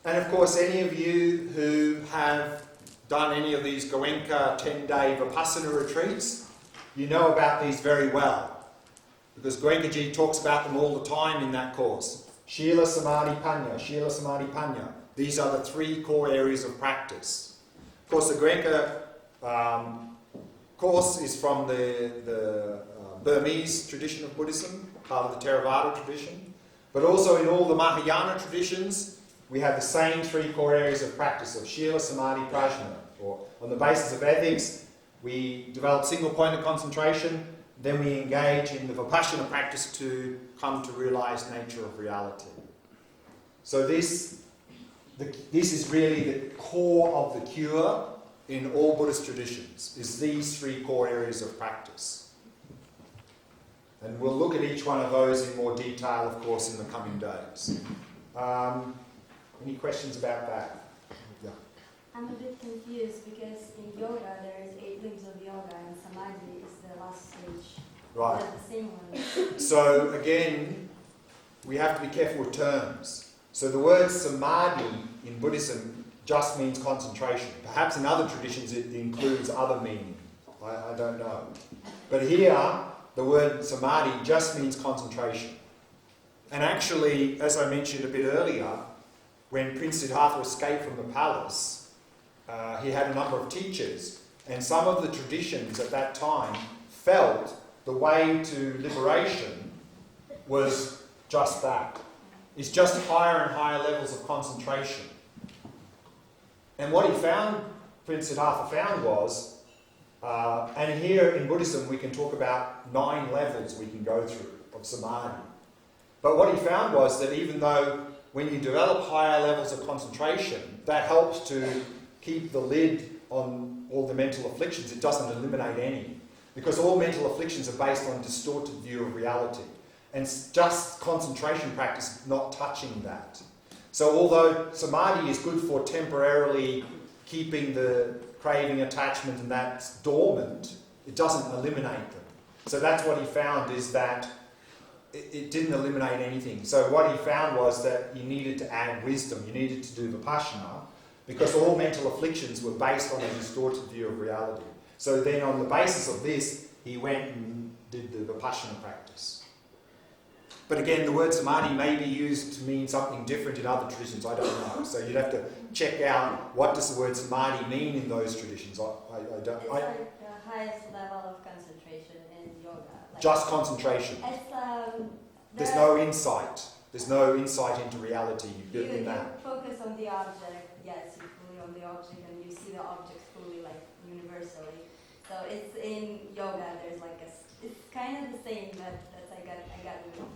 And of course, any of you who have done any of these Goenka 10-day Vipassana retreats, you know about these very well. Because Goenkaji talks about them all the time in that course. Shila, Samadhi, Panya, Shila, Samadhi, Panya. These are the 3 core areas of practice. Of course, the Goenka course is from the Burmese tradition of Buddhism, part of the Theravada tradition. But also in all the Mahayana traditions, we have the same 3 core areas of practice of Shila, Samadhi, Prajna. Or on the basis of ethics, we develop single point of concentration, then we engage in the Vipassana practice to come to realize nature of reality. So this is really the core of the cure in all Buddhist traditions, is these 3 core areas of practice. And we'll look at each one of those in more detail, of course, in the coming days. Any questions about that? Yeah. I'm a bit confused because in yoga there is 8 limbs of yoga and samadhi is the last stage. Right. Is that the same one? So again, we have to be careful with terms. So the word samadhi in Buddhism just means concentration. Perhaps in other traditions it includes other meaning. I don't know. But here, the word samadhi just means concentration. And actually, as I mentioned a bit earlier, when Prince Siddhartha escaped from the palace, he had a number of teachers. And some of the traditions at that time felt the way to liberation was just that. It's just higher and higher levels of concentration. And what he found, Prince Siddhartha found was, and here in Buddhism we can talk about 9 levels we can go through of samadhi. But what he found was that even though when you develop higher levels of concentration, that helps to keep the lid on all the mental afflictions, it doesn't eliminate any. Because all mental afflictions are based on a distorted view of reality. And just concentration practice not touching that. So although samadhi is good for temporarily keeping the craving, attachment and that's dormant, it doesn't eliminate them. So that's what he found, is that it didn't eliminate anything. So what he found was that you needed to add wisdom, you needed to do vipassana, because all mental afflictions were based on a distorted view of reality. So then on the basis of this, he went and did the vipassana practice. But again, the word samadhi may be used to mean something different in other traditions, I don't know. So you'd have to check out what does the word samadhi mean in those traditions. It's like the highest level of concentration in yoga. Like just concentration. It's, there's no insight. There's no insight into reality in that. You focus on the object, yes, you're fully on the object and you see the object fully, like universally. So it's in yoga, there's like it's kind of the same, but I got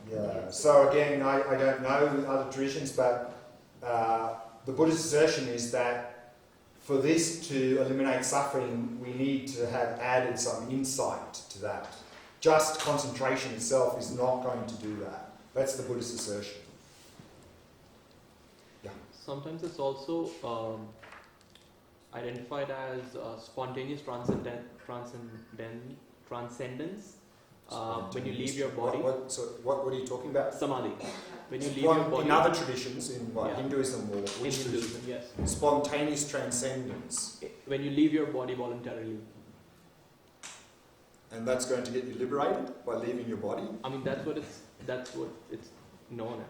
Yeah. So again, I don't know other traditions, but the Buddhist assertion is that for this to eliminate suffering, we need to have added some insight to that. Just concentration itself is not going to do that. That's the Buddhist assertion. Yeah. Sometimes it's also identified as spontaneous transcendence. When you leave your body. What are you talking about? Samadhi. When you leave your body. In other traditions, in what, Yeah. Hinduism or In Hinduism, yes. Spontaneous transcendence. When you leave your body voluntarily. And that's going to get you liberated by leaving your body? I mean, that's what it's known as.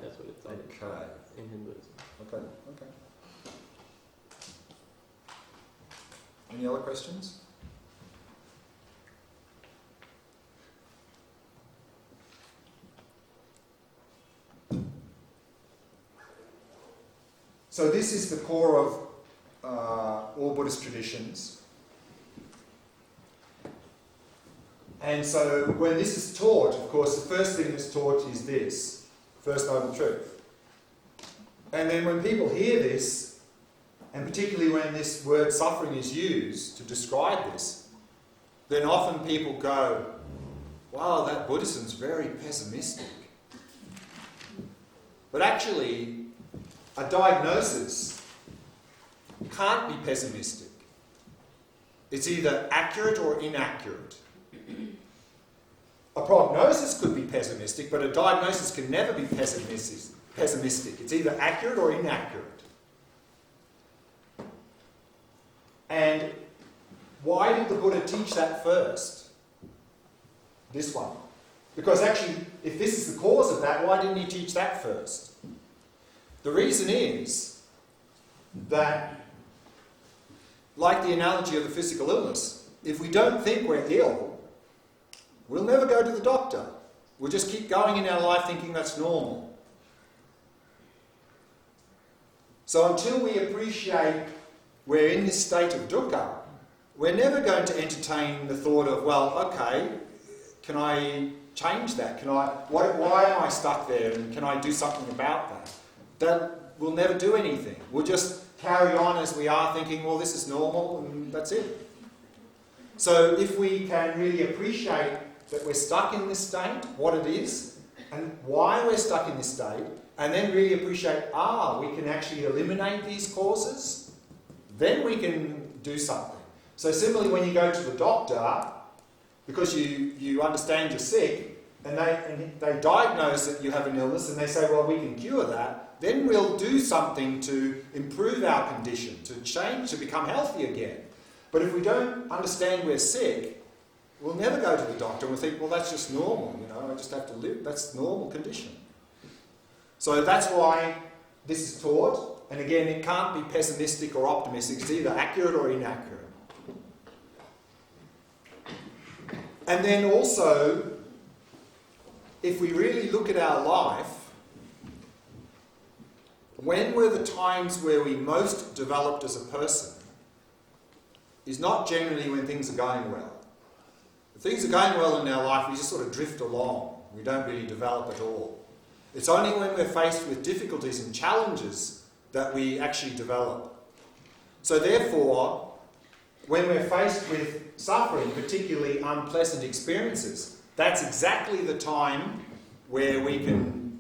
That's what it's identified in Hinduism. Okay. Any other questions? So this is the core of all Buddhist traditions. And so when this is taught, of course, the first thing that's taught is this, First Noble Truth. And then when people hear this, and particularly when this word suffering is used to describe this, then often people go, wow, that Buddhism's very pessimistic. But actually, a diagnosis can't be pessimistic. It's either accurate or inaccurate. A prognosis could be pessimistic, but a diagnosis can never be pessimistic. It's either accurate or inaccurate. And why did the Buddha teach that first? This one. Because actually, if this is the cause of that, why didn't he teach that first? The reason is that, like the analogy of the physical illness, if we don't think we're ill, we'll never go to the doctor. We'll just keep going in our life thinking that's normal. So until we appreciate we're in this state of dukkha, we're never going to entertain the thought of, well, okay, can I change that? Why am I stuck there? And can I do something about that? That will never do anything. We'll just carry on as we are thinking, well, this is normal, and that's it. So if we can really appreciate that we're stuck in this state, what it is, and why we're stuck in this state, and then really appreciate, we can actually eliminate these causes, then we can do something. So similarly, when you go to the doctor, because you understand you're sick, and they diagnose that you have an illness, and they say, well, we can cure that, then we'll do something to improve our condition, to change, to become healthy again. But if we don't understand we're sick, we'll never go to the doctor, and we'll think, well, that's just normal, I just have to live, that's normal condition. So that's why this is taught, and again, it can't be pessimistic or optimistic, it's either accurate or inaccurate. And then also, if we really look at our life, when were the times where we most developed as a person is not generally when things are going well. If things are going well in our life, we just sort of drift along. We don't really develop at all. It's only when we're faced with difficulties and challenges that we actually develop. So therefore, when we're faced with suffering, particularly unpleasant experiences, that's exactly the time where we can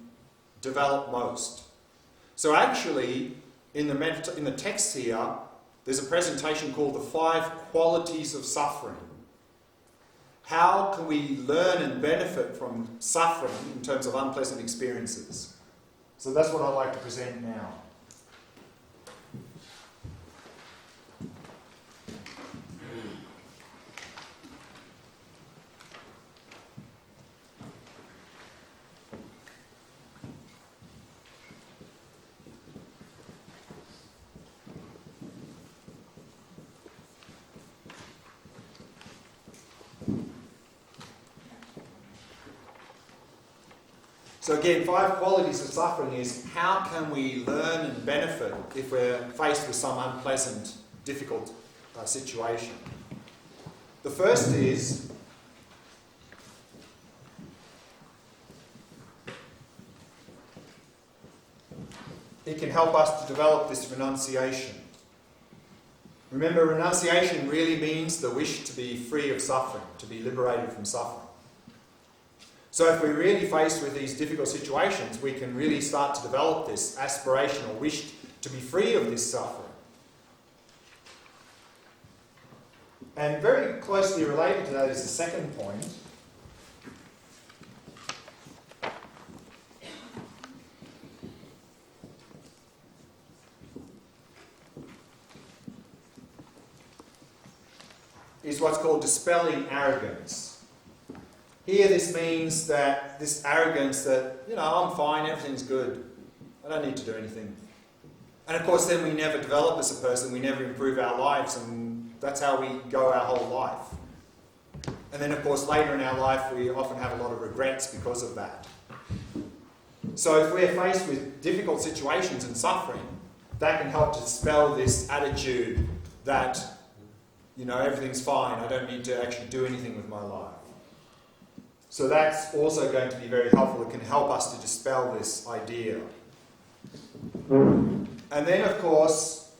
develop most. So actually, in the text here, there's a presentation called The 5 Qualities of Suffering. How can we learn and benefit from suffering in terms of unpleasant experiences? So that's what I'd like to present now. So again, 5 qualities of suffering is how can we learn and benefit if we're faced with some unpleasant, difficult situation. The first is it can help us to develop this renunciation. Remember, renunciation really means the wish to be free of suffering, to be liberated from suffering. So if we're really faced with these difficult situations, we can really start to develop this aspiration or wish to be free of this suffering. And very closely related to that is the second point. Is what's called dispelling arrogance. Here this means that this arrogance that, I'm fine, everything's good. I don't need to do anything. And of course then we never develop as a person, we never improve our lives, and that's how we go our whole life. And then of course later in our life we often have a lot of regrets because of that. So if we're faced with difficult situations and suffering, that can help to dispel this attitude that, everything's fine, I don't need to actually do anything with my life. So that's also going to be very helpful. It can help us to dispel this idea. And then, of course,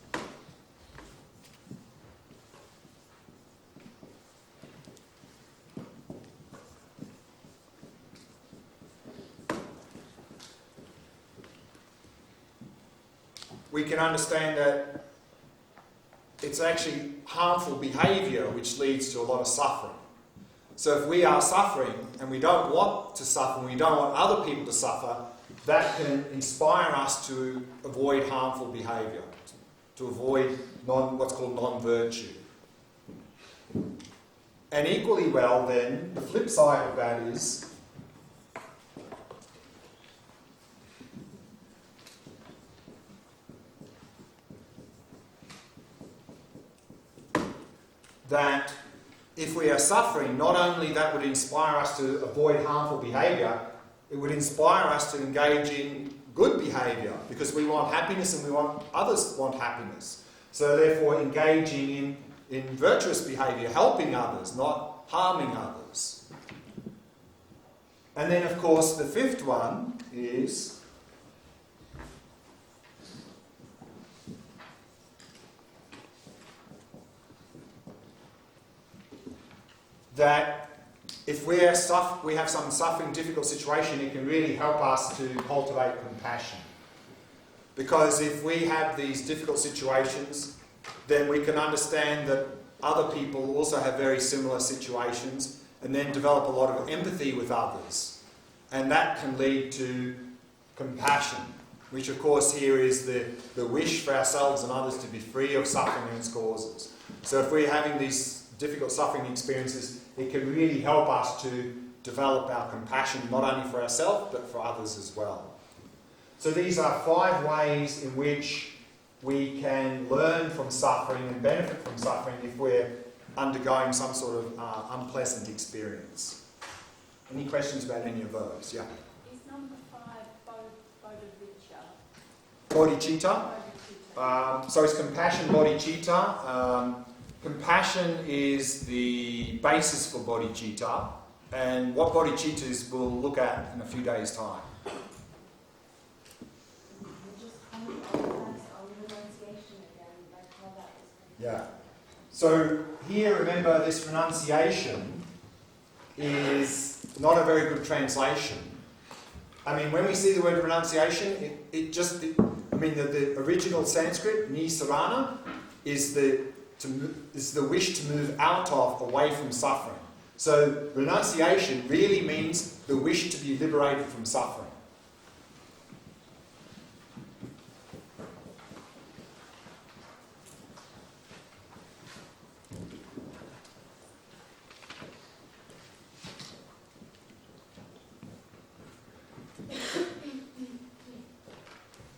we can understand that it's actually harmful behaviour which leads to a lot of suffering. So if we are suffering and we don't want to suffer and we don't want other people to suffer, that can inspire us to avoid harmful behaviour, to avoid what's called non-virtue. And equally well then, the flip side of that is that if we are suffering, not only that would inspire us to avoid harmful behaviour, it would inspire us to engage in good behaviour because we want happiness and others want happiness. So therefore engaging in virtuous behaviour, helping others, not harming others. And then of course the fifth one is that if we have some suffering, difficult situation, it can really help us to cultivate compassion. Because if we have these difficult situations, then we can understand that other people also have very similar situations, and then develop a lot of empathy with others. And that can lead to compassion, which of course here is the wish for ourselves and others to be free of suffering and its causes. So if we're having these difficult suffering experiences, it can really help us to develop our compassion, not only for ourselves, but for others as well. So these are 5 ways in which we can learn from suffering and benefit from suffering if we're undergoing some sort of unpleasant experience. Any questions about any of those? Yeah. Is number 5 bodhicitta? Bodhicitta. So it's compassion, bodhicitta. Compassion is the basis for bodhicitta, and what bodhicitta is we'll look at in a few days' time. Yeah. So here, remember, this renunciation is not a very good translation. I mean, when we see the word renunciation, the original Sanskrit, nisarana, is the wish to move out of, away from suffering. So renunciation really means the wish to be liberated from suffering.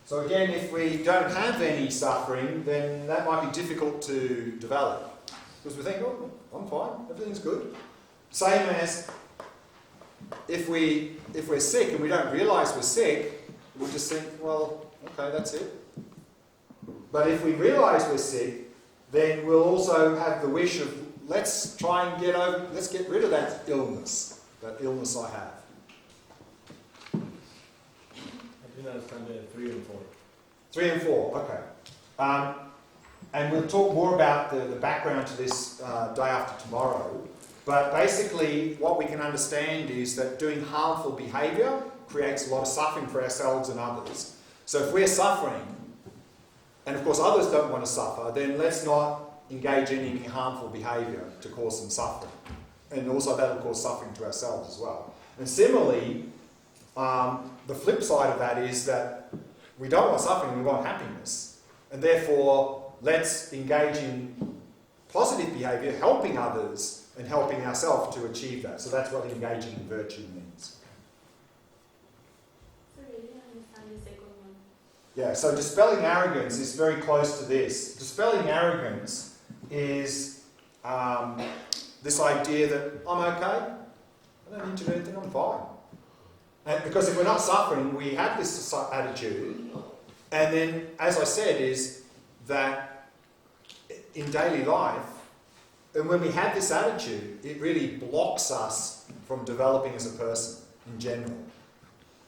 So again, if we don't have any suffering, then that might be difficult to develop. Because we think, oh, I'm fine, everything's good. Same as if we're sick and we don't realise we're sick, we'll just think, well, okay, that's it. But if we realise we're sick, then we'll also have the wish of, let's get rid of that illness I have. I didn't understand 3 and 4. 3 and 4, okay. And we'll talk more about the background to this day after tomorrow. But basically, what we can understand is that doing harmful behaviour creates a lot of suffering for ourselves and others. So if we're suffering, and of course others don't want to suffer, then let's not engage in any harmful behaviour to cause some suffering. And also that will cause suffering to ourselves as well. And similarly, the flip side of that is that we don't want suffering, we want happiness. And therefore, let's engage in positive behaviour, helping others and helping ourselves to achieve that. So that's what engaging in virtue means. Sorry, I didn't understand the second one. Yeah, so dispelling arrogance is very close to this. Dispelling arrogance is this idea that I'm okay, I don't need to do anything, I'm fine. And because if we're not suffering, we have this attitude. And then, as I said, is that in daily life, and when we have this attitude, it really blocks us from developing as a person in general.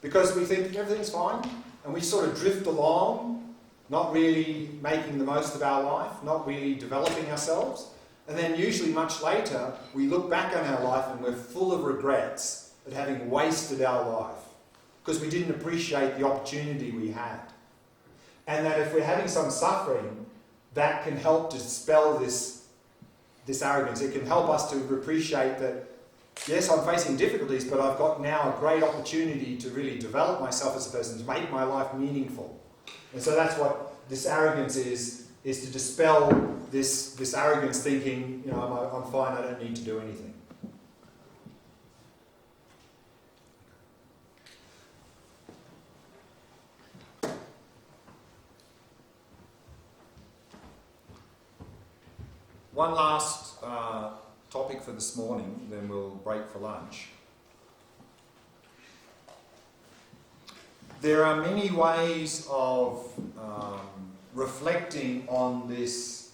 Because we think everything's fine, and we sort of drift along, not really making the most of our life, not really developing ourselves. And then usually much later, we look back on our life and we're full of regrets at having wasted our life because we didn't appreciate the opportunity we had. And that if we're having some suffering, that can help to dispel this arrogance. It can help us to appreciate that, yes, I'm facing difficulties, but I've got now a great opportunity to really develop myself as a person, to make my life meaningful. And so that's what this arrogance is to dispel this arrogance thinking, I'm fine, I don't need to do anything. One last topic for this morning, then we'll break for lunch. There are many ways of reflecting on this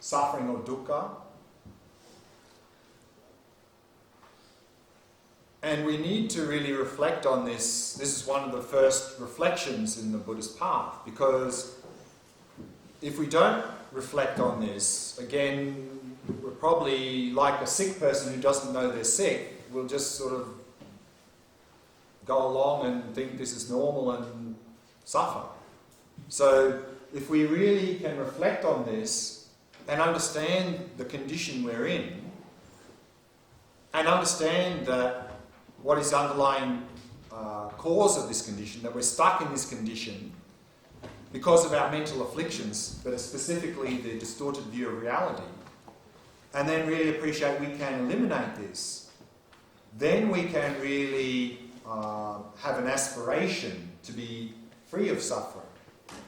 suffering or dukkha. And we need to really reflect on this. This is one of the first reflections in the Buddhist path, because if we don't reflect on this, again, we're probably like a sick person who doesn't know they're sick. We'll just sort of go along and think this is normal and suffer. So if we really can reflect on this and understand the condition we're in, and understand that what is the underlying cause of this condition, that we're stuck in this condition because of our mental afflictions, but specifically the distorted view of reality, and then really appreciate we can eliminate this, then we can really have an aspiration to be free of suffering.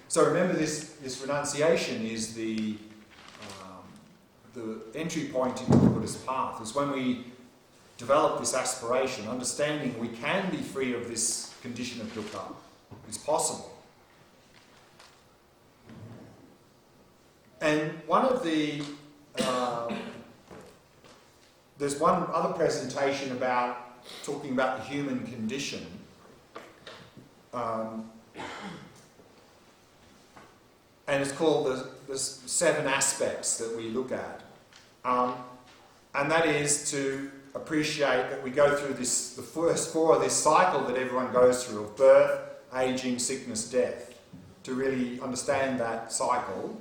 So remember, this renunciation is the entry point into the Buddhist path. It's when we develop this aspiration, understanding we can be free of this condition of dukkha. It's possible. And one of the there's one other presentation about talking about the human condition. And it's called the 7 aspects that we look at. And that is to appreciate that we go through the first 4 of this cycle that everyone goes through of birth, aging, sickness, death, to really understand that cycle.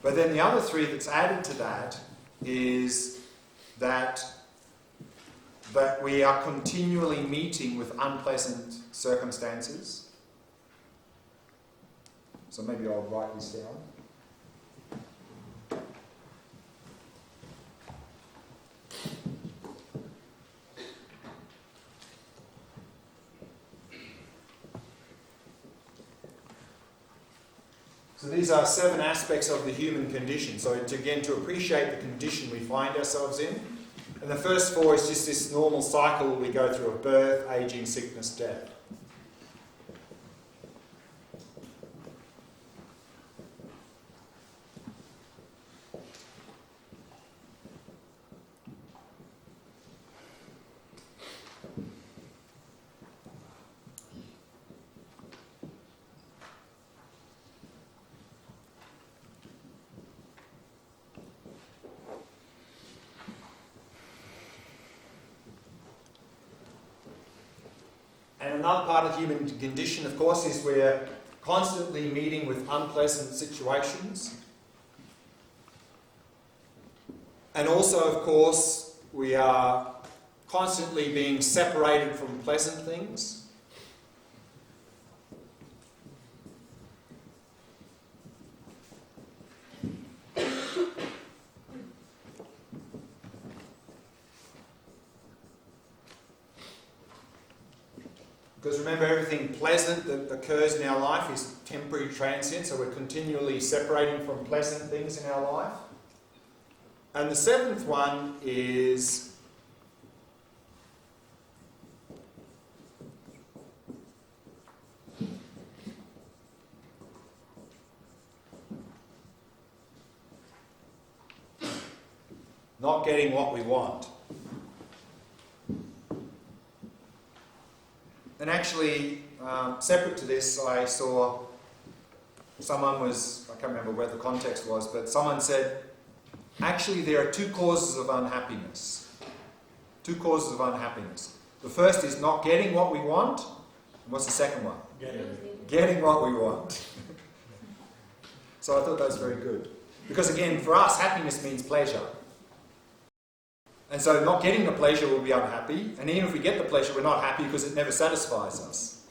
But then the other 3 that's added to that is that we are continually meeting with unpleasant circumstances. So maybe I'll write this down. So these are 7 aspects of the human condition. So again, to appreciate the condition we find ourselves in. And the first 4 is just this normal cycle we go through of birth, aging, sickness, death. And another part of the human condition, of course, is we're constantly meeting with unpleasant situations. And also, of course, we are constantly being separated from pleasant things. Because remember, everything pleasant that occurs in our life is temporary, transient, so we're continually separating from pleasant things in our life. And the 7th one is not getting what we want. And actually, separate to this, I saw someone was, I can't remember where the context was, but someone said, actually there are 2 causes of unhappiness. 2 causes of unhappiness. The first is not getting what we want. And what's the second one? Getting what we want. So I thought that was very good. Because again, for us, happiness means pleasure. And so not getting the pleasure will be unhappy, and even if we get the pleasure, we're not happy because it never satisfies us.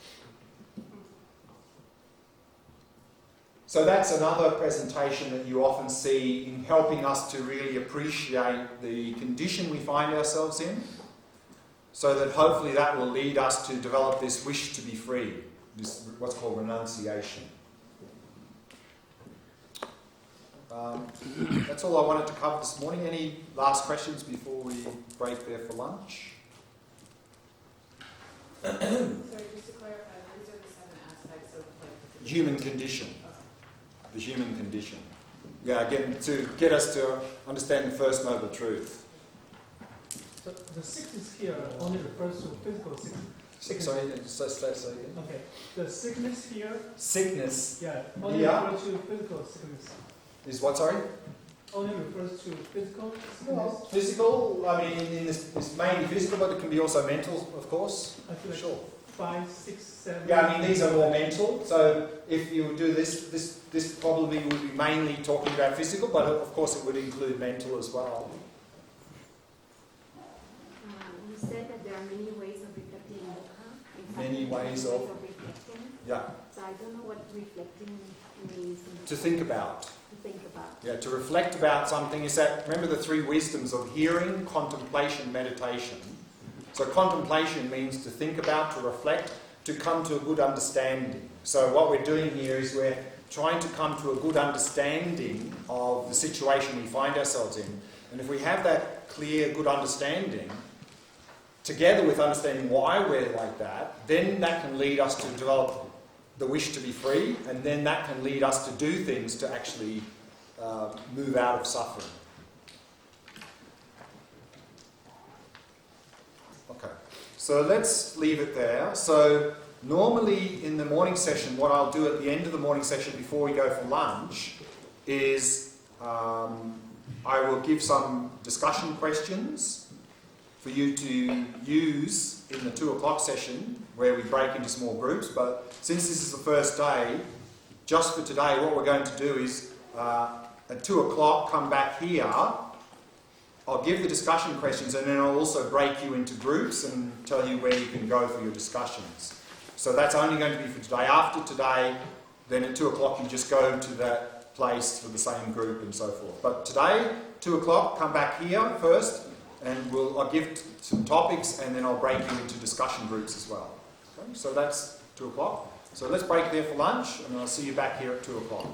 So that's another presentation that you often see in helping us to really appreciate the condition we find ourselves in, so that hopefully that will lead us to develop this wish to be free, this what's called renunciation. That's all I wanted to cover this morning. Any last questions before we break there for lunch? Sorry, just to clarify, these are the 7 aspects of like Human condition. The human condition. Yeah, again, to get us to understand the first noble truth. So the sickness here only refers to physical sickness. Sorry, say again. Okay. The sickness here. Sickness. Yeah. Only refers to physical sickness. Is what, sorry? Only refers to physical sickness. Well, physical, I mean, it's mainly physical, but it can be also mental, of course. I feel like Sure. 5, 6, 7. Yeah, I mean these are more mental. So if you do this probably would be mainly talking about physical, but of course it would include mental as well. You said that there are many ways of reflecting dukkha. Many ways of reflecting. Yeah. So I don't know what reflecting means. To think about. To think about. Yeah, to reflect about something is that, remember the 3 wisdoms of hearing, contemplation, meditation. So contemplation means to think about, to reflect, to come to a good understanding. So what we're doing here is we're trying to come to a good understanding of the situation we find ourselves in. And if we have that clear, good understanding, together with understanding why we're like that, then that can lead us to develop the wish to be free, and then that can lead us to do things to actually move out of suffering. Okay, so let's leave it there. So normally in the morning session, what I'll do at the end of the morning session before we go for lunch is I will give some discussion questions for you to use in the 2 o'clock session where we break into small groups. But since this is the first day, just for today, what we're going to do is at 2 o'clock come back here. I'll give the discussion questions and then I'll also break you into groups and tell you where you can go for your discussions. So that's only going to be for today. After today, then at 2 o'clock you just go to that place for the same group and so forth. But today, 2 o'clock, come back here first and I'll give some topics and then I'll break you into discussion groups as well. Okay? So that's 2 o'clock. So let's break there for lunch and I'll see you back here at 2 o'clock.